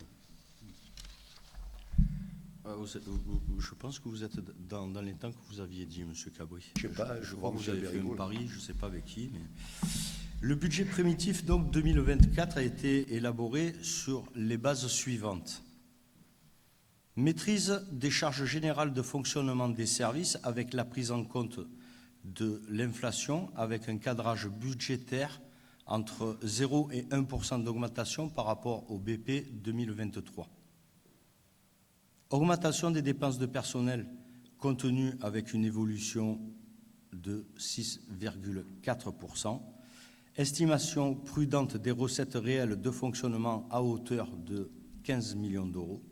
Je pense que vous êtes dans les temps que vous aviez dit, monsieur Cabri. Je ne sais pas, je crois que que vous avez fait un rigolo. pari, je ne sais pas avec qui. Mais... Le budget primitif, donc 2024, a été élaboré sur les bases suivantes. Maîtrise des charges générales de fonctionnement des services avec la prise en compte de l'inflation, avec un cadrage budgétaire entre 0 et 1% d'augmentation par rapport au BP 2023. Augmentation des dépenses de personnel contenue avec une évolution de 6,4%. Estimation prudente des recettes réelles de fonctionnement à hauteur de 15 millions d'euros.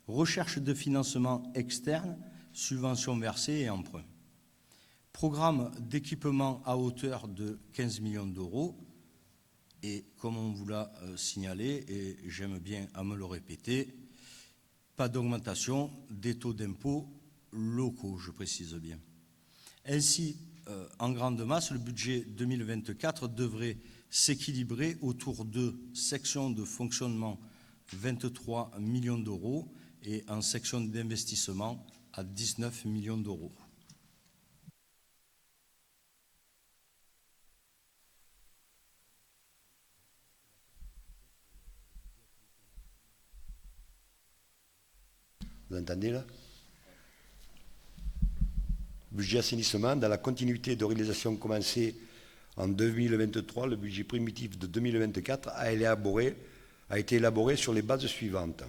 Recherche de financement externe, subventions versées et emprunts. Programme d'équipement à hauteur de 15 millions d'euros. Et comme on vous l'a signalé, et j'aime bien à me le répéter, pas d'augmentation des taux d'impôt locaux, je précise bien. Ainsi, en grande masse, le budget 2024 devrait s'équilibrer autour de sections de fonctionnement 23 millions d'euros et en section d'investissement à 19 millions d'euros. Vous entendez là? Budget assainissement, dans la continuité de réalisation commencée en 2023, le budget primitif de 2024 a été élaboré sur les bases suivantes.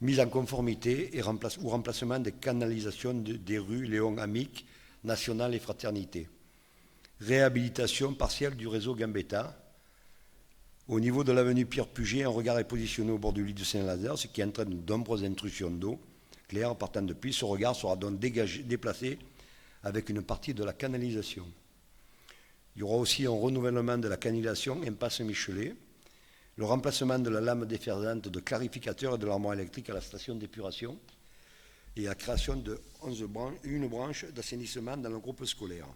Mise en conformité ou remplacement des canalisations des rues Léon Amic, National et Fraternité. Réhabilitation partielle du réseau Gambetta. Au niveau de l'avenue Pierre Puget, un regard est positionné au bord du lit de Saint-Lazare, ce qui entraîne de nombreuses intrusions d'eau claire partant depuis. Ce regard sera donc déplacé avec une partie de la canalisation. Il y aura aussi un renouvellement de la canalisation impasse Michelet, le remplacement de la lame déferlante de clarificateur et de l'armoire électrique à la station d'épuration et la création de une branche d'assainissement dans le groupe scolaire.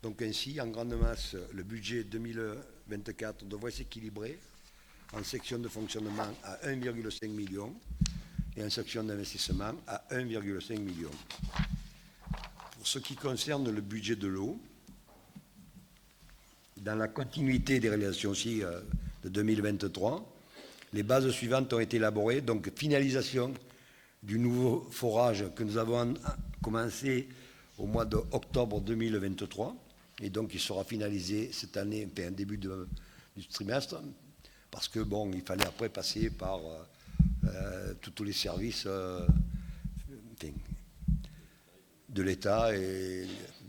Donc ainsi, en grande masse, le budget 2024 devrait s'équilibrer en section de fonctionnement à 1,5 million et en section d'investissement à 1,5 million. Pour ce qui concerne le budget de l'eau, dans la continuité des réalisations aussi de 2023, les bases suivantes ont été élaborées. Donc, finalisation du nouveau forage que nous avons commencé au mois d'octobre 2023. Et donc, il sera finalisé cette année, un début du trimestre, parce que, bon, il fallait après passer par tous les services de l'État et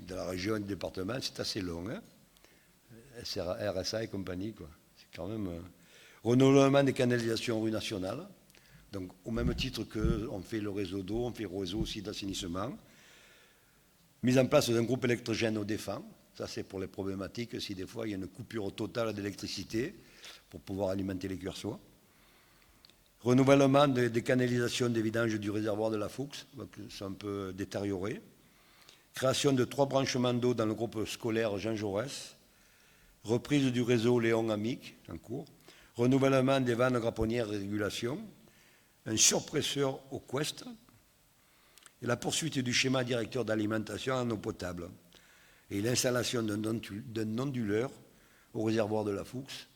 de la région et du département. C'est assez long, hein. RSA et compagnie, quoi. C'est quand même... Renouvellement des canalisations rue nationale. Donc, au même titre qu'on fait le réseau d'eau, on fait le réseau aussi d'assainissement. Mise en place d'un groupe électrogène au Défend. Ça, c'est pour les problématiques, si des fois il y a une coupure totale d'électricité pour pouvoir alimenter les Cursois. Renouvellement des canalisations des vidanges du réservoir de la Fuchs, donc c'est un peu détérioré. Création de 3 branchements d'eau dans le groupe scolaire Jean Jaurès. Reprise du réseau Léon Amic, en cours. Renouvellement des vannes grapponnières et régulation. Un surpresseur au Quest. Et la poursuite du schéma directeur d'alimentation en eau potable. Et l'installation d'un onduleur au réservoir de la Fuchs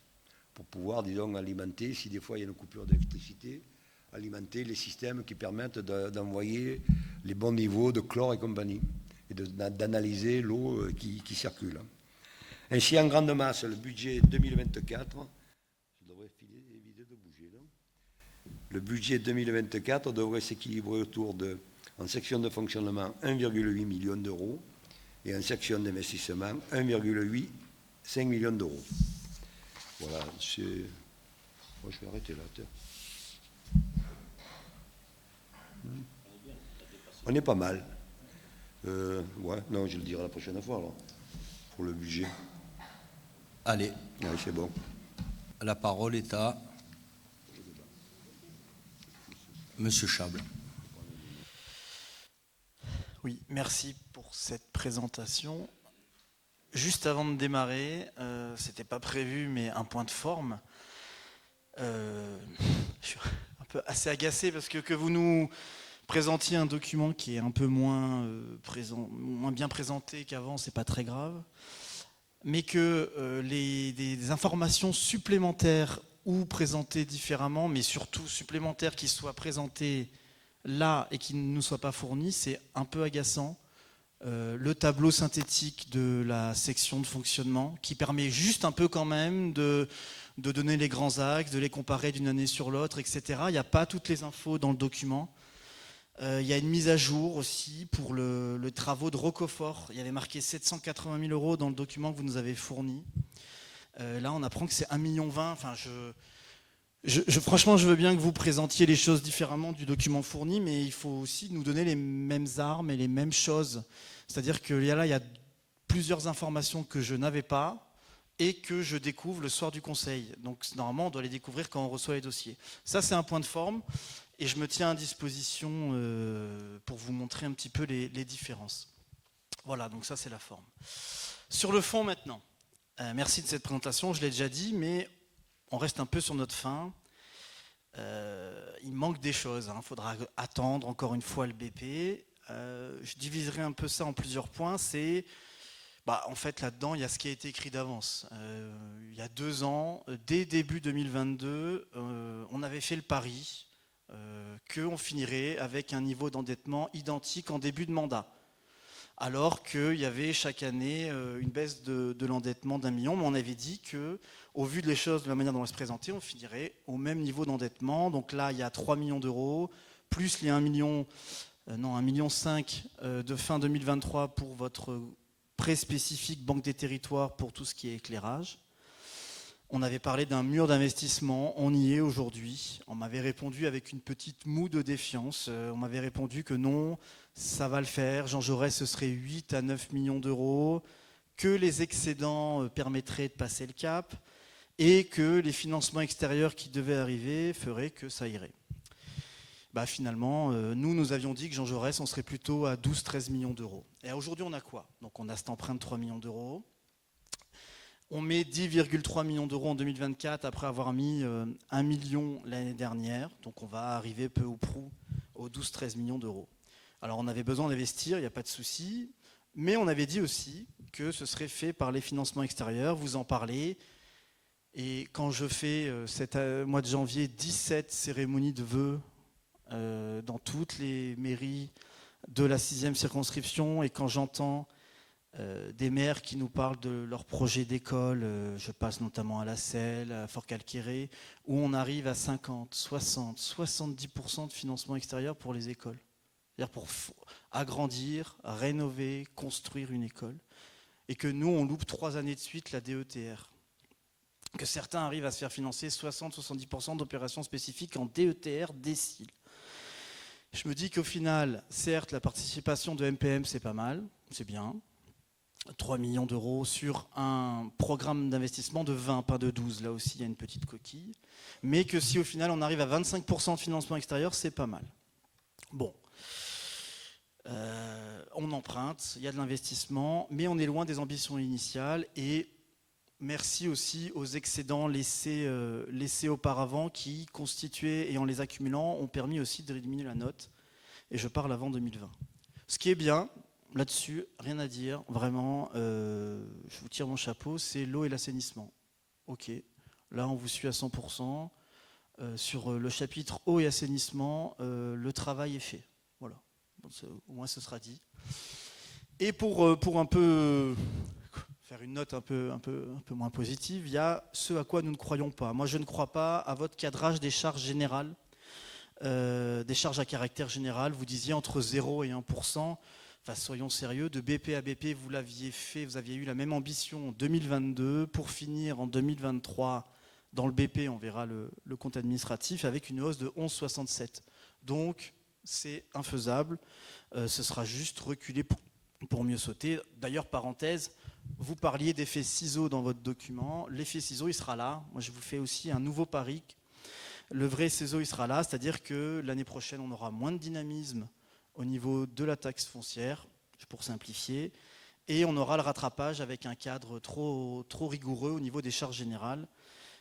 pour pouvoir, disons, alimenter, si des fois il y a une coupure d'électricité, alimenter les systèmes qui permettent d'envoyer les bons niveaux de chlore et compagnie et d'analyser l'eau qui circule. Ainsi, en grande masse, le budget 2024, je devrais éviter de bouger, non ? Le budget 2024 devrait s'équilibrer autour de, en section de fonctionnement, 1,8 million d'euros et en section d'investissement, 1,85 million d'euros. Voilà, c'est... Moi, je vais arrêter là. On est pas mal. Ouais, non, je le dirai la prochaine fois, alors, pour le budget. Allez, Oui, c'est bon. la parole est à Monsieur Chable. Oui, merci pour cette présentation. Juste avant de démarrer, c'était pas prévu, mais un point de forme. Je suis un peu assez agacé parce que vous nous présentiez un document qui est un peu moins bien présenté qu'avant, c'est pas très grave, mais que des informations supplémentaires ou présentées différemment, mais surtout supplémentaires qui soient présentées là et qui ne nous soient pas fournies, c'est un peu agaçant. Le tableau synthétique de la section de fonctionnement qui permet juste un peu quand même de donner les grands axes, de les comparer d'une année sur l'autre, etc. Il n'y a pas toutes les infos dans le document. Il y a une mise à jour aussi pour le travaux de Roquefort. Il y avait marqué 780 000 € dans le document que vous nous avez fourni. Là, on apprend que c'est 1,20 million. Enfin, franchement, je veux bien que vous présentiez les choses différemment du document fourni, mais il faut aussi nous donner les mêmes armes et les mêmes choses. C'est-à-dire que là, il y a plusieurs informations que je n'avais pas et que je découvre le soir du conseil. Donc, normalement, on doit les découvrir quand on reçoit les dossiers. Ça, c'est un point de forme et je me tiens à disposition pour vous montrer un petit peu les différences. Voilà, donc ça, c'est la forme. Sur le fond, maintenant. Merci de cette présentation, je l'ai déjà dit, mais on reste un peu sur notre faim. Il manque des choses. Il faudra attendre encore une fois le BP. Je diviserai un peu ça en plusieurs points. En fait, là-dedans, il y a ce qui a été écrit d'avance. Il y a 2 ans, dès début 2022, on avait fait le pari qu'on finirait avec un niveau d'endettement identique en début de mandat. Alors qu'il y avait chaque année une baisse de l'endettement d'1 million, mais on avait dit qu'au vu des choses, de la manière dont elles se présentaient, on finirait au même niveau d'endettement. Donc là, il y a 3 millions d'euros, plus les 1,5 million de fin 2023 pour votre prêt spécifique Banque des Territoires pour tout ce qui est éclairage. On avait parlé d'un mur d'investissement, on y est aujourd'hui. On m'avait répondu avec une petite moue de défiance. On m'avait répondu que non, ça va le faire. Jean Jaurès, ce serait 8 à 9 millions d'euros, que les excédents permettraient de passer le cap et que les financements extérieurs qui devaient arriver feraient que ça irait. Finalement, nous avions dit que Jean Jaurès, on serait plutôt à 12-13 millions d'euros. Et aujourd'hui, on a quoi? Donc on a cette empreinte de 3 millions d'euros. On met 10,3 millions d'euros en 2024 après avoir mis 1 million l'année dernière. Donc on va arriver peu ou prou aux 12-13 millions d'euros. Alors on avait besoin d'investir, il n'y a pas de souci. Mais on avait dit aussi que ce serait fait par les financements extérieurs. Vous en parlez. Et quand je fais cet mois de janvier 17 cérémonies de vœux dans toutes les mairies de la 6e circonscription, et quand j'entends des maires qui nous parlent de leurs projets d'école, je passe notamment à La Selle, à Fort-Calquéré, où on arrive à 50, 60, 70% de financement extérieur pour les écoles. C'est-à-dire pour agrandir, rénover, construire une école. Et que nous, on loupe 3 années de suite la DETR. Que certains arrivent à se faire financer 60-70% d'opérations spécifiques en DETR décile. Je me dis qu'au final, certes, la participation de MPM, c'est pas mal, c'est bien. 3 millions d'euros sur un programme d'investissement de 20, pas de 12. Là aussi, il y a une petite coquille. Mais que si au final, on arrive à 25% de financement extérieur, c'est pas mal. Bon. On emprunte, il y a de l'investissement, mais on est loin des ambitions initiales. Et merci aussi aux excédents laissés auparavant qui, constitués et en les accumulant, ont permis aussi de diminuer la note. Et je parle avant 2020. Ce qui est bien, là-dessus, rien à dire, vraiment, je vous tire mon chapeau, c'est l'eau et l'assainissement. Ok, là on vous suit à 100%. Sur le chapitre eau et assainissement, le travail est fait. Voilà, bon, au moins ce sera dit. Et pour un peu faire une note un peu moins positive, il y a ce à quoi nous ne croyons pas. Moi je ne crois pas à votre cadrage des charges générales, des charges à caractère général. Vous disiez entre 0 et 1%. Enfin, soyons sérieux, de BP à BP, vous l'aviez fait, vous aviez eu la même ambition en 2022, pour finir en 2023, dans le BP, on verra le compte administratif, avec une hausse de 11,67. Donc, c'est infaisable, ce sera juste reculer pour mieux sauter. D'ailleurs, parenthèse, vous parliez d'effet ciseau dans votre document, l'effet ciseau, il sera là. Moi, je vous fais aussi un nouveau pari. Le vrai ciseau, il sera là, c'est-à-dire que l'année prochaine, on aura moins de dynamisme au niveau de la taxe foncière, pour simplifier, et on aura le rattrapage avec un cadre trop rigoureux au niveau des charges générales.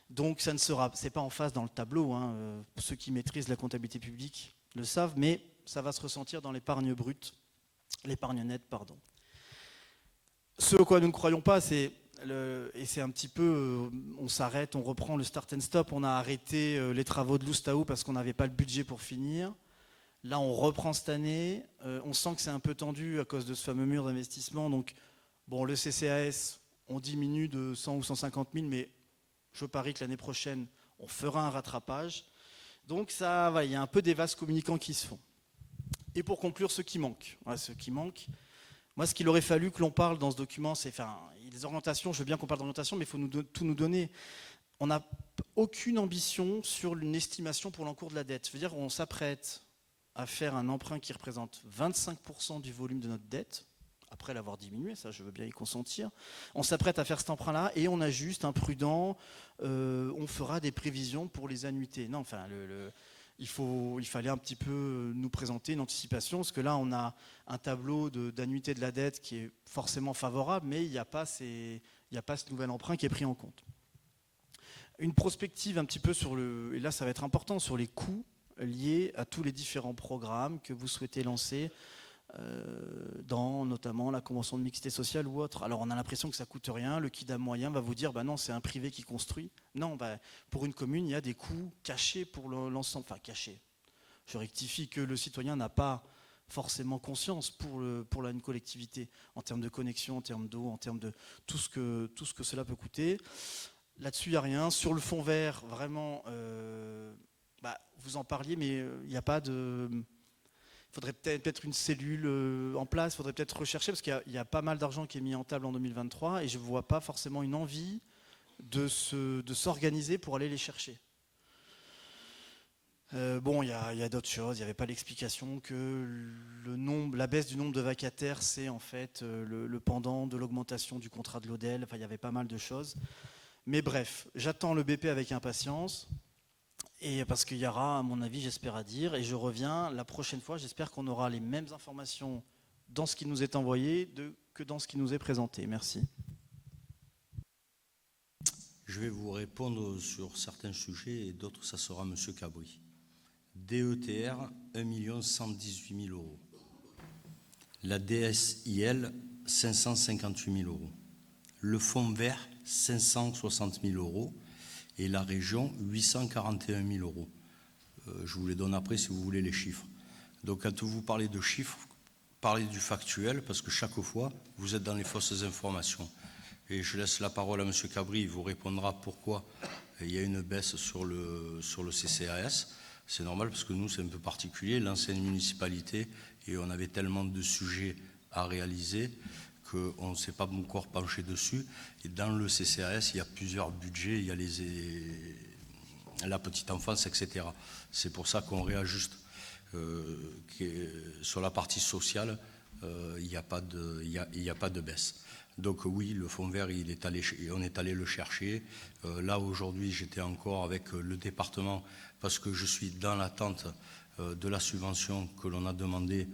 Donc ça ne sera, c'est pas en face dans le tableau, hein, ceux qui maîtrisent la comptabilité publique le savent, mais ça va se ressentir dans l'épargne brute, l'épargne nette, pardon. Ce à quoi nous ne croyons pas, c'est et c'est un petit peu, on s'arrête, on reprend le start and stop, on a arrêté les travaux de l'Oustao parce qu'on n'avait pas le budget pour finir. Là, on reprend cette année. On sent que c'est un peu tendu à cause de ce fameux mur d'investissement. Donc, bon, le CCAS, on diminue de 100 ou 150 000, mais je parie que l'année prochaine, on fera un rattrapage. Donc, ça, il y a un peu des vases communicants qui se font. Et pour conclure, ce qui manque. Voilà, ce qui manque. Moi, ce qu'il aurait fallu que l'on parle dans ce document, c'est, enfin, les orientations. Je veux bien qu'on parle d'orientation, mais il faut tout nous donner. On n'a aucune ambition sur une estimation pour l'encours de la dette. Je veux dire, on s'apprête à faire un emprunt qui représente 25% du volume de notre dette, après l'avoir diminué, ça je veux bien y consentir. On s'apprête à faire cet emprunt-là et on a juste un prudent, on fera des prévisions pour les annuités. Non, enfin, il fallait un petit peu nous présenter une anticipation, parce que là on a un tableau d'annuité de la dette qui est forcément favorable, mais il n'y a pas ce nouvel emprunt qui est pris en compte. Une prospective un petit peu sur et là ça va être important, sur les coûts liés à tous les différents programmes que vous souhaitez lancer, dans notamment la convention de mixité sociale ou autre. Alors on a l'impression que ça coûte rien, le Kidam moyen va vous dire non, c'est un privé qui construit. Non, pour une commune, il y a des coûts cachés pour l'ensemble, enfin cachés. je rectifie, que le citoyen n'a pas forcément conscience pour une collectivité, en termes de connexion, en termes d'eau, en termes de tout ce que cela peut coûter. Là-dessus, il n'y a rien. Sur le fond vert, vraiment, vous en parliez, mais il n'y a pas de... Il faudrait peut-être une cellule en place, il faudrait peut-être rechercher, parce qu'il y a pas mal d'argent qui est mis en table en 2023, et je ne vois pas forcément une envie de s'organiser pour aller les chercher. Il y a d'autres choses. Il n'y avait pas l'explication que la baisse du nombre de vacataires, c'est en fait le pendant de l'augmentation du contrat de l'ODEL. Enfin, il y avait pas mal de choses. Mais bref, j'attends le BP avec impatience. Et parce qu'il y aura, à mon avis, j'espère à dire. Et je reviens la prochaine fois. J'espère qu'on aura les mêmes informations dans ce qui nous est envoyé que dans ce qui nous est présenté. Merci. Je vais vous répondre sur certains sujets et d'autres, ça sera M. Cabri. DETR, 1 118 000 euros. La DSIL, 558 000 euros. Le fonds vert, 560 000 euros. Et la région, 841 000 euros. Je vous les donne après si vous voulez les chiffres. Donc quand vous parlez de chiffres, parlez du factuel, parce que chaque fois, vous êtes dans les fausses informations. Et je laisse la parole à M. Cabri, il vous répondra pourquoi il y a une baisse sur le CCAS. C'est normal parce que nous, c'est un peu particulier, l'ancienne municipalité, et on avait tellement de sujets à réaliser qu'on ne s'est pas encore penché dessus. Et dans le CCAS, il y a plusieurs budgets, il y a la petite enfance, etc. C'est pour ça qu'on réajuste. Sur la partie sociale, il n'y a pas de baisse. Donc oui, le fonds vert, on est allé le chercher. Là, aujourd'hui, j'étais encore avec le département parce que je suis dans l'attente de la subvention que l'on a demandée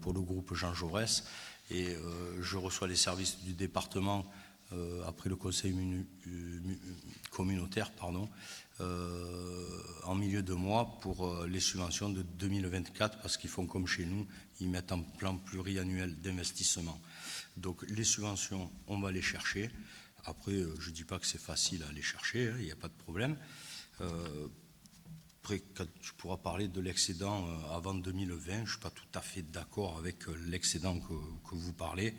pour le groupe Jean Jaurès. Et je reçois les services du département après le conseil communautaire, en milieu de mois pour les subventions de 2024 parce qu'ils font comme chez nous, ils mettent un plan pluriannuel d'investissement. Donc les subventions, on va les chercher. Après, je ne dis pas que c'est facile à aller chercher, il n'y a pas de problème. Après, quand tu pourras parler de l'excédent avant 2020, je ne suis pas tout à fait d'accord avec l'excédent que vous parlez,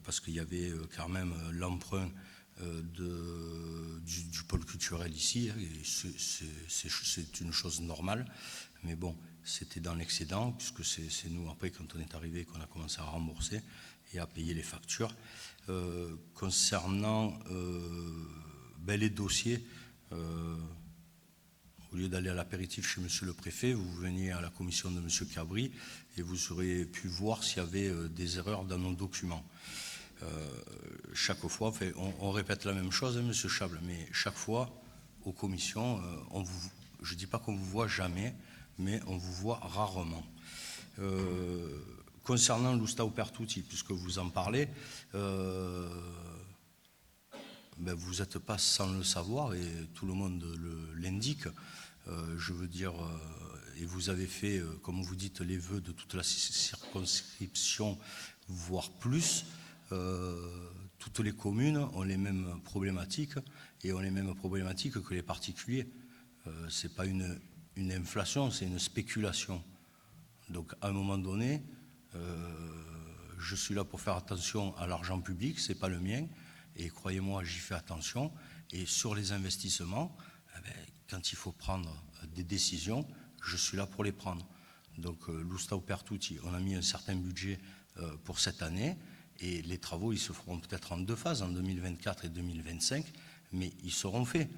parce qu'il y avait quand même l'emprunt du pôle culturel ici, et c'est une chose normale, mais bon, c'était dans l'excédent, puisque c'est nous, après, quand on est arrivé, qu'on a commencé à rembourser et à payer les factures. Concernant les dossiers, au lieu d'aller à l'apéritif chez monsieur le préfet, vous veniez à la commission de monsieur Cabri et vous auriez pu voir s'il y avait des erreurs dans nos documents. Chaque fois, on répète la même chose, hein, monsieur Chable, mais chaque fois, aux commissions, je ne dis pas qu'on vous voit jamais, mais on vous voit rarement. Concernant l'Oustau Pertuti, puisque vous en parlez, vous n'êtes pas sans le savoir et tout le monde l'indique. Je veux dire, et vous avez fait, comme vous dites, les vœux de toute la circonscription, voire plus. Toutes les communes ont les mêmes problématiques et ont les mêmes problématiques que les particuliers. Ce n'est pas une inflation, c'est une spéculation. Donc à un moment donné, je suis là pour faire attention à l'argent public, ce n'est pas le mien, et croyez-moi, j'y fais attention. Et sur les investissements, quand il faut prendre des décisions, je suis là pour les prendre. Donc l'Oustau Pertuti, on a mis un certain budget pour cette année, et les travaux, ils se feront peut-être en deux phases, en 2024 et 2025, mais ils seront faits.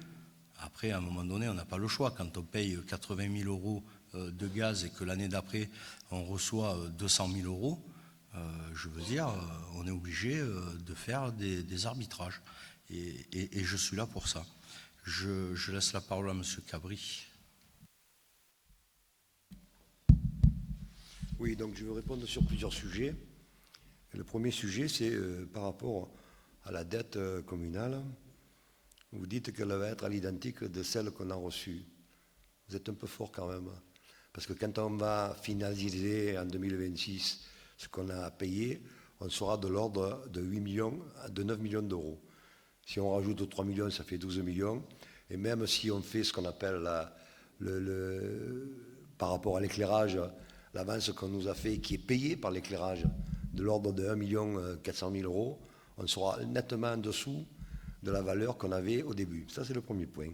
Après, à un moment donné, on n'a pas le choix. Quand on paye 80 000 euros de gaz et que l'année d'après, on reçoit 200 000 euros, je veux dire, on est obligé de faire des arbitrages. Et je suis là pour ça. Je laisse la parole à M. Cabri. Oui, donc je vais répondre sur plusieurs sujets. Le premier sujet, c'est par rapport à la dette communale. Vous dites qu'elle va être à l'identique de celle qu'on a reçue. Vous êtes un peu fort quand même. Parce que quand on va finaliser en 2026 ce qu'on a payé, on sera de l'ordre de 9 millions d'euros. Si on rajoute 3 millions, ça fait 12 millions. Et même si on fait ce qu'on appelle par rapport à l'éclairage, l'avance qu'on nous a fait, qui est payée par l'éclairage, de l'ordre de 1 400 000 €, on sera nettement en dessous de la valeur qu'on avait au début. Ça, c'est le premier point.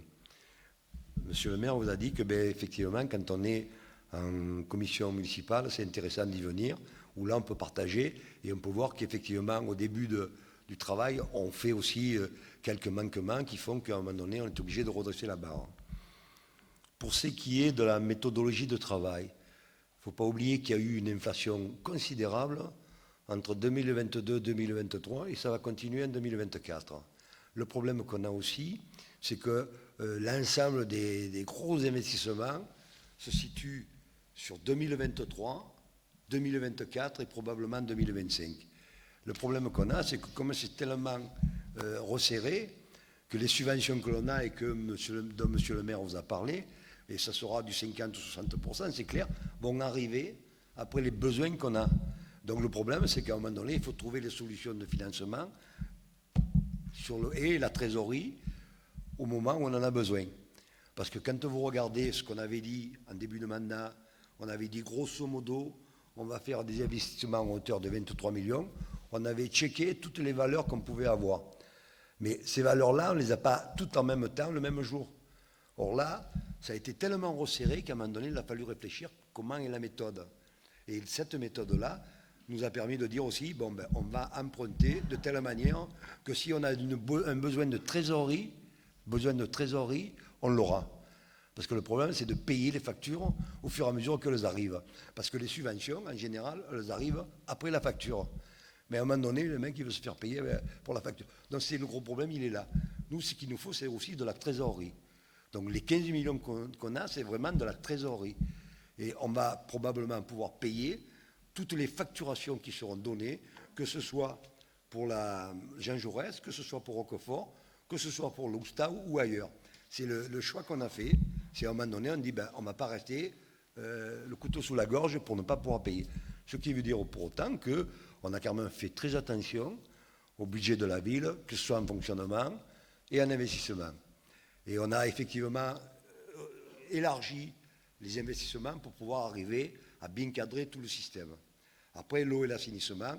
Monsieur le maire vous a dit que, effectivement, quand on est en commission municipale, c'est intéressant d'y venir, où là, on peut partager et on peut voir qu'effectivement, au début du travail, on fait aussi quelques manquements qui font qu'à un moment donné, on est obligé de redresser la barre. Pour ce qui est de la méthodologie de travail, il ne faut pas oublier qu'il y a eu une inflation considérable entre 2022 et 2023 et ça va continuer en 2024. Le problème qu'on a aussi, c'est que l'ensemble des gros investissements se situe sur 2023, 2024 et probablement 2025. Le problème qu'on a, c'est que comme c'est tellement resserré, que les subventions que l'on a et dont monsieur le maire vous a parlé, et ça sera du 50 ou 60%, c'est clair, vont arriver après les besoins qu'on a. Donc le problème, c'est qu'à un moment donné, il faut trouver les solutions de financement et la trésorerie au moment où on en a besoin. Parce que quand vous regardez ce qu'on avait dit en début de mandat, on avait dit grosso modo, on va faire des investissements à hauteur de 23 millions, on avait checké toutes les valeurs qu'on pouvait avoir. Mais ces valeurs-là, on ne les a pas toutes en même temps, le même jour. Or là, ça a été tellement resserré qu'à un moment donné, il a fallu réfléchir comment est la méthode. Et cette méthode-là nous a permis de dire aussi, on va emprunter de telle manière que si on a un besoin de trésorerie, on l'aura. Parce que le problème, c'est de payer les factures au fur et à mesure qu'elles arrivent. Parce que les subventions, en général, elles arrivent après la facture. Mais à un moment donné, le mec, il veut se faire payer pour la facture. Donc c'est le gros problème, il est là. Nous, ce qu'il nous faut, c'est aussi de la trésorerie. Donc les 15 millions qu'on a, c'est vraiment de la trésorerie. Et on va probablement pouvoir payer toutes les facturations qui seront données, que ce soit pour la Jean Jaurès, que ce soit pour Roquefort, que ce soit pour l'Oustau ou ailleurs. C'est le choix qu'on a fait. C'est à un moment donné, on dit, on ne va pas rester le couteau sous la gorge pour ne pas pouvoir payer. Ce qui veut dire pour autant qu'on a quand même fait très attention au budget de la ville, que ce soit en fonctionnement et en investissement. Et on a effectivement élargi les investissements pour pouvoir arriver à bien cadrer tout le système. Après l'eau et l'assainissement,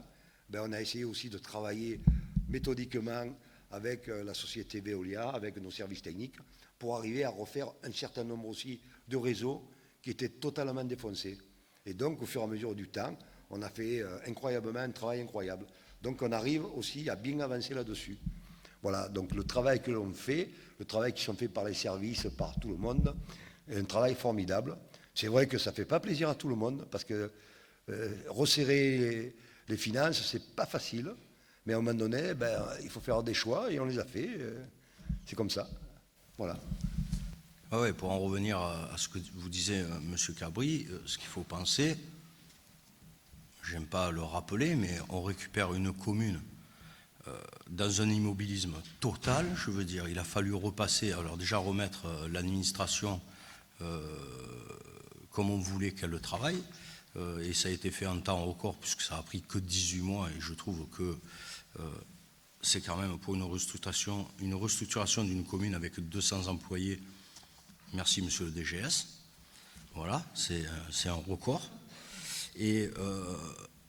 on a essayé aussi de travailler méthodiquement avec la société Veolia, avec nos services techniques, pour arriver à refaire un certain nombre aussi de réseaux qui étaient totalement défoncés. Et donc, au fur et à mesure du temps, on a fait incroyablement un travail incroyable. Donc, on arrive aussi à bien avancer là-dessus. Voilà, donc le travail que l'on fait, le travail qui sont faits par les services, par tout le monde, est un travail formidable. C'est vrai que ça ne fait pas plaisir à tout le monde, parce que resserrer les finances, c'est pas facile. Mais à un moment donné, il faut faire des choix, et on les a fait. C'est comme ça. Voilà. Ah ouais, pour en revenir à ce que vous disiez, M. Cabri, ce qu'il faut penser, j'aime pas le rappeler, mais on récupère une commune dans un immobilisme total, je veux dire. Il a fallu repasser, alors déjà remettre l'administration comme on voulait qu'elle travaille, et ça a été fait en temps record, puisque ça a pris que 18 mois, et je trouve que c'est quand même pour une restructuration d'une commune avec 200 employés. Merci, monsieur le DGS. Voilà, c'est un record. Et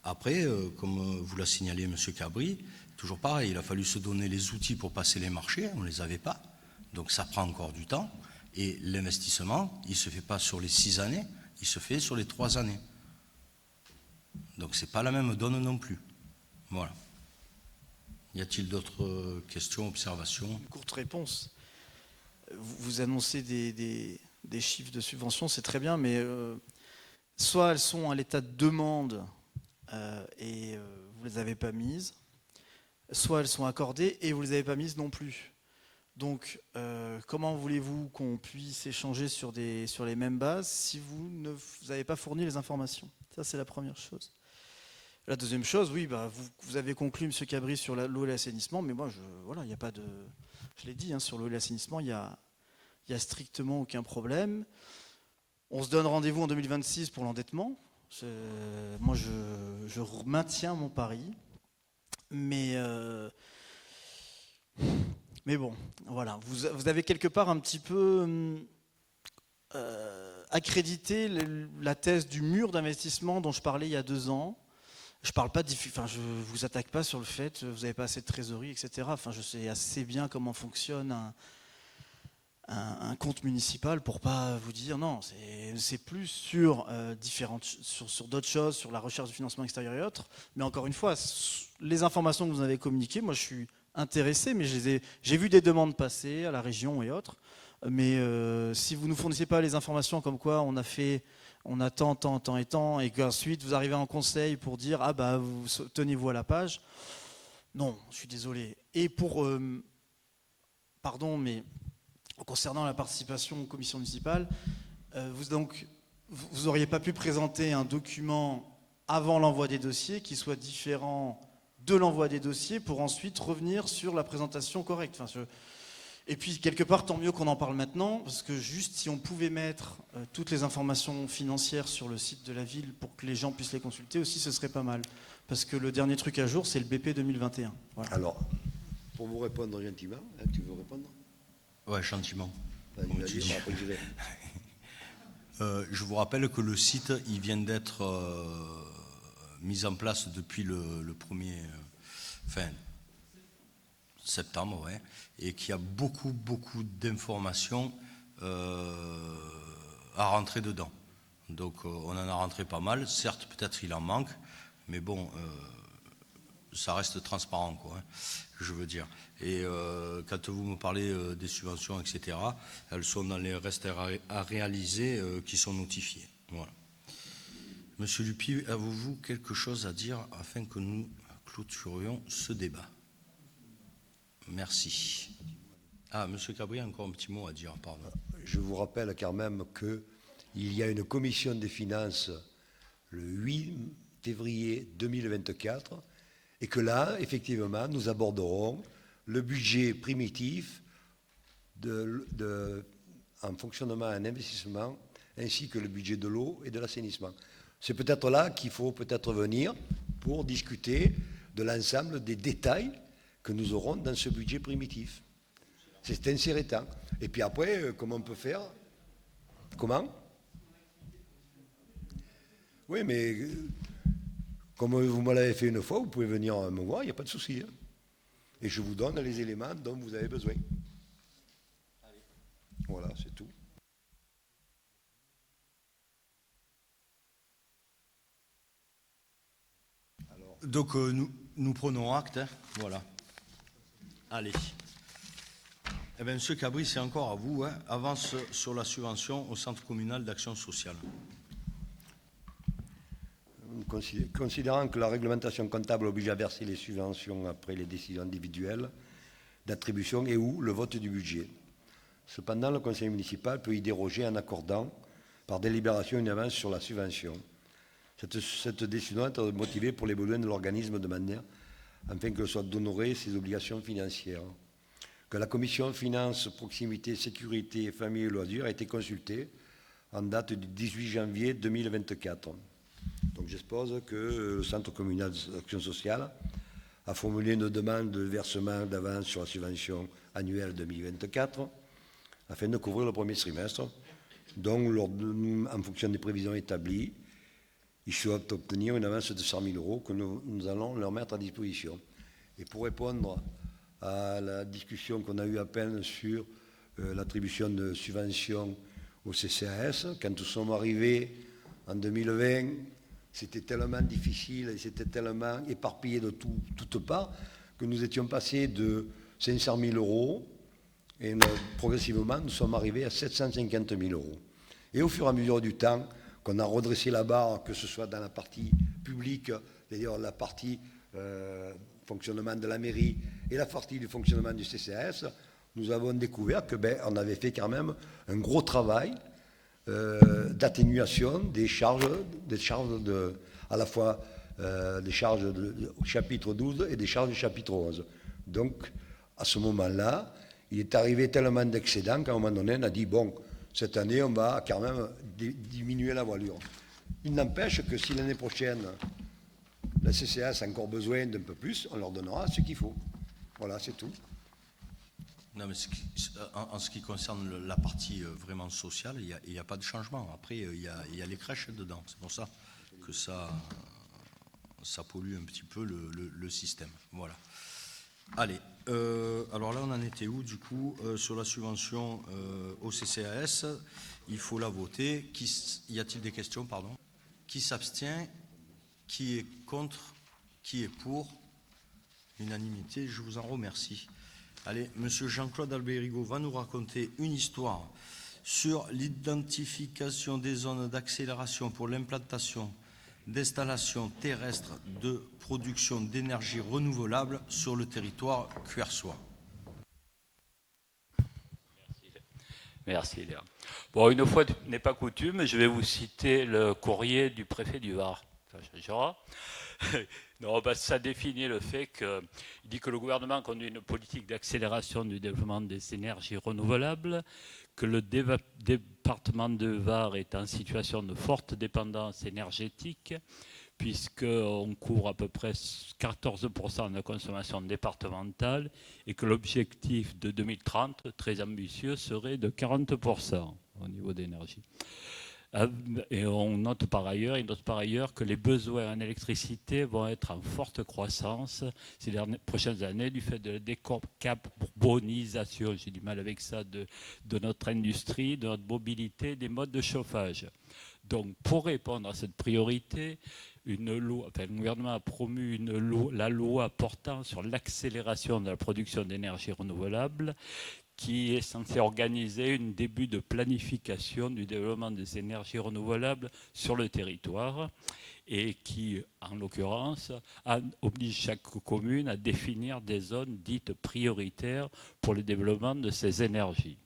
après, comme vous l'a signalé monsieur Cabri, toujours pareil, il a fallu se donner les outils pour passer les marchés, on ne les avait pas. Donc ça prend encore du temps. Et l'investissement, il ne se fait pas sur les 6 années, il se fait sur les 3 années. Donc ce n'est pas la même donne non plus. Voilà. Y a-t-il d'autres questions, observations? Une courte réponse. Vous annoncez des chiffres de subvention, c'est très bien, mais soit elles sont à l'état de demande et vous ne les avez pas mises, soit elles sont accordées et vous ne les avez pas mises non plus. Donc, comment voulez-vous qu'on puisse échanger sur les mêmes bases si vous n'avez pas fourni les informations? Ça, c'est la première chose. La deuxième chose, oui, vous avez conclu, M. Cabri, sur l'eau et l'assainissement, mais moi, il n'y a pas de... Je l'ai dit, sur l'eau et l'assainissement, il y a strictement aucun problème. On se donne rendez-vous en 2026 pour l'endettement. Moi, je maintiens mon pari. Mais bon, voilà. Vous avez quelque part un petit peu accréditer la thèse du mur d'investissement dont je parlais il y a 2 ans. Je parle pas, je vous attaque pas sur le fait vous n'avez pas assez de trésorerie, etc. Enfin, je sais assez bien comment fonctionne un compte municipal pour pas vous dire non. C'est plus sur sur d'autres choses, sur la recherche de financement extérieur et autres. Mais encore une fois, les informations que vous avez communiquées, moi je suis intéressé, mais j'ai vu des demandes passer à la région et autres. Mais si vous ne nous fournissez pas les informations comme quoi on a tant, et qu'ensuite vous arrivez en conseil pour dire ah bah vous tenez-vous à la page, non, je suis désolé. Et pardon, mais concernant la participation aux commissions municipales, vous n'auriez pas pu présenter un document avant l'envoi des dossiers qui soit différent de l'envoi des dossiers pour ensuite revenir sur la présentation correcte. Et puis, quelque part, tant mieux qu'on en parle maintenant, parce que juste si on pouvait mettre toutes les informations financières sur le site de la ville pour que les gens puissent les consulter aussi, ce serait pas mal. Parce que le dernier truc à jour, c'est le BP 2021. Voilà. Alors, pour vous répondre gentiment, tu veux répondre? Ouais, gentiment. Vas-y, après, je vais. Je vous rappelle que le site, il vient d'être mis en place depuis le 1er septembre, ouais, et qu'il y a beaucoup d'informations à rentrer dedans. Donc on en a rentré pas mal. Certes, peut-être il en manque, mais bon, ça reste transparent, quoi, hein, je veux dire. Et quand vous me parlez des subventions, etc., elles sont dans les restes à réaliser qui sont notifiés. Voilà. Monsieur Lupi, avez-vous quelque chose à dire afin que nous clôturions ce débat? Merci. Ah, Monsieur Cabri, encore un petit mot à dire, pardon. Je vous rappelle quand même qu'il y a une commission des finances le 8 février 2024 et que là, effectivement, nous aborderons le budget primitif en fonctionnement et en investissement, ainsi que le budget de l'eau et de l'assainissement. C'est peut-être là qu'il faut peut-être venir pour discuter de l'ensemble des détails que nous aurons dans ce budget primitif. C'est intéressant. Et puis après, comment on peut faire? Comment? Oui, mais comme vous me l'avez fait une fois, vous pouvez venir me voir, il n'y a pas de souci. Hein. Et je vous donne les éléments dont vous avez besoin. Voilà, c'est tout. Donc nous prenons acte, hein. Voilà. Allez. Eh bien, Monsieur Cabri, c'est encore à vous. Hein. Avance sur la subvention au Centre communal d'action sociale. Considérant que la réglementation comptable oblige à verser les subventions après les décisions individuelles d'attribution et ou le vote du budget. Cependant, le conseil municipal peut y déroger en accordant par délibération une avance sur la subvention. Cette décision doit être motivée pour les besoins de l'organisme de manière afin que soit d'honorer ses obligations financières. Que la commission finances, proximité, sécurité, famille et loisirs a été consultée en date du 18 janvier 2024. Donc j'expose que le Centre communal d'action sociale a formulé une demande de versement d'avance sur la subvention annuelle 2024 afin de couvrir le premier trimestre, dont, en fonction des prévisions établies, ils souhaitent obtenir une avance de 100 000 euros que nous allons leur mettre à disposition. Et pour répondre à la discussion qu'on a eue à peine sur l'attribution de subventions au CCAS, quand nous sommes arrivés en 2020, c'était tellement difficile et c'était tellement éparpillé de toutes parts que nous étions passés de 500 000 euros et progressivement nous sommes arrivés à 750 000 euros. Et au fur et à mesure du temps, qu'on a redressé la barre, que ce soit dans la partie publique, c'est-à-dire la partie fonctionnement de la mairie et la partie du fonctionnement du CCAS, nous avons découvert que on avait fait quand même un gros travail d'atténuation des charges à la fois des charges du chapitre 12 et des charges du chapitre 11. Donc, à ce moment-là, il est arrivé tellement d'excédents qu'à un moment donné, on a dit, bon, cette année, on va quand même diminuer la voilure. Il n'empêche que si l'année prochaine, la CCAS a encore besoin d'un peu plus, on leur donnera ce qu'il faut. Voilà, c'est tout. Non, mais en ce qui concerne la partie vraiment sociale, il n'y a pas de changement. Après, il y a les crèches dedans. C'est pour ça que ça pollue un petit peu le système. Voilà. Allez, alors là, on en était où, du coup, sur la subvention au CCAS? Il faut la voter. Y a-t-il des questions, pardon? Qui s'abstient? Qui est contre? Qui est pour? Unanimité, je vous en remercie. Allez, monsieur Jean-Claude Albérigo va nous raconter une histoire sur l'identification des zones d'accélération pour l'implantation d'installations terrestres de production d'énergie renouvelable sur le territoire cuersois. Merci Léa. Bon, une fois n'est pas coutume, je vais vous citer le courrier du préfet du Var. Ça changera. Non, ça définit le fait qu'il dit que le gouvernement conduit une politique d'accélération du développement des énergies renouvelables, que le département de Var est en situation de forte dépendance énergétique, puisqu'on couvre à peu près 14% de la consommation départementale et que l'objectif de 2030, très ambitieux, serait de 40% au niveau d'énergie. Et on note par ailleurs que les besoins en électricité vont être en forte croissance ces prochaines années du fait de la décarbonisation, j'ai du mal avec ça, de notre industrie, de notre mobilité, des modes de chauffage. Donc pour répondre à cette priorité, le gouvernement a promu la loi portant sur l'accélération de la production d'énergie renouvelable, qui est censé organiser un début de planification du développement des énergies renouvelables sur le territoire et qui, en l'occurrence, oblige chaque commune à définir des zones dites prioritaires pour le développement de ces énergies.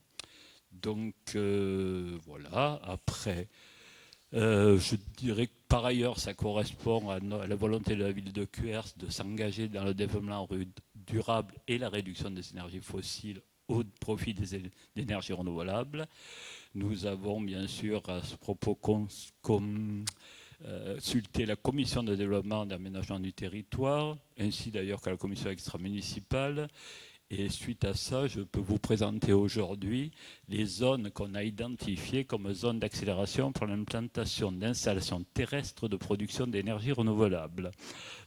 Donc voilà, après, je dirais que par ailleurs, ça correspond à la volonté de la ville de Cuers de s'engager dans le développement durable et la réduction des énergies fossiles au profit des énergies renouvelables. Nous avons bien sûr à ce propos consulté la commission de développement et d'aménagement du territoire, ainsi d'ailleurs que la commission extra-municipale. Et suite à ça, je peux vous présenter aujourd'hui les zones qu'on a identifiées comme zones d'accélération pour l'implantation d'installations terrestres de production d'énergie renouvelable.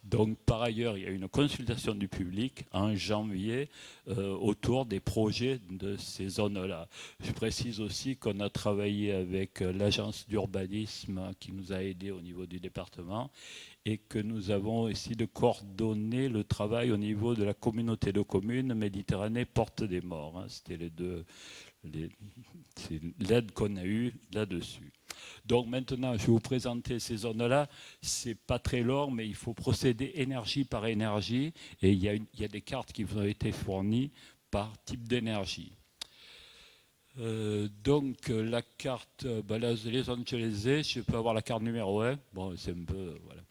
Donc, par ailleurs, il y a une consultation du public en janvier autour des projets de ces zones-là. Je précise aussi qu'on a travaillé avec l'agence d'urbanisme qui nous a aidés au niveau du département et que nous avons essayé de coordonner le travail au niveau de la communauté de communes Méditerranée Porte des Morts. C'était c'est l'aide qu'on a eue là-dessus. Donc maintenant, je vais vous présenter ces zones-là. Ce n'est pas très long, mais il faut procéder énergie par énergie. Et il y a des cartes qui vous ont été fournies par type d'énergie. Donc la carte, là, les zones, je les ai. Je peux avoir la carte numéro 1. Bon, c'est un peu... voilà.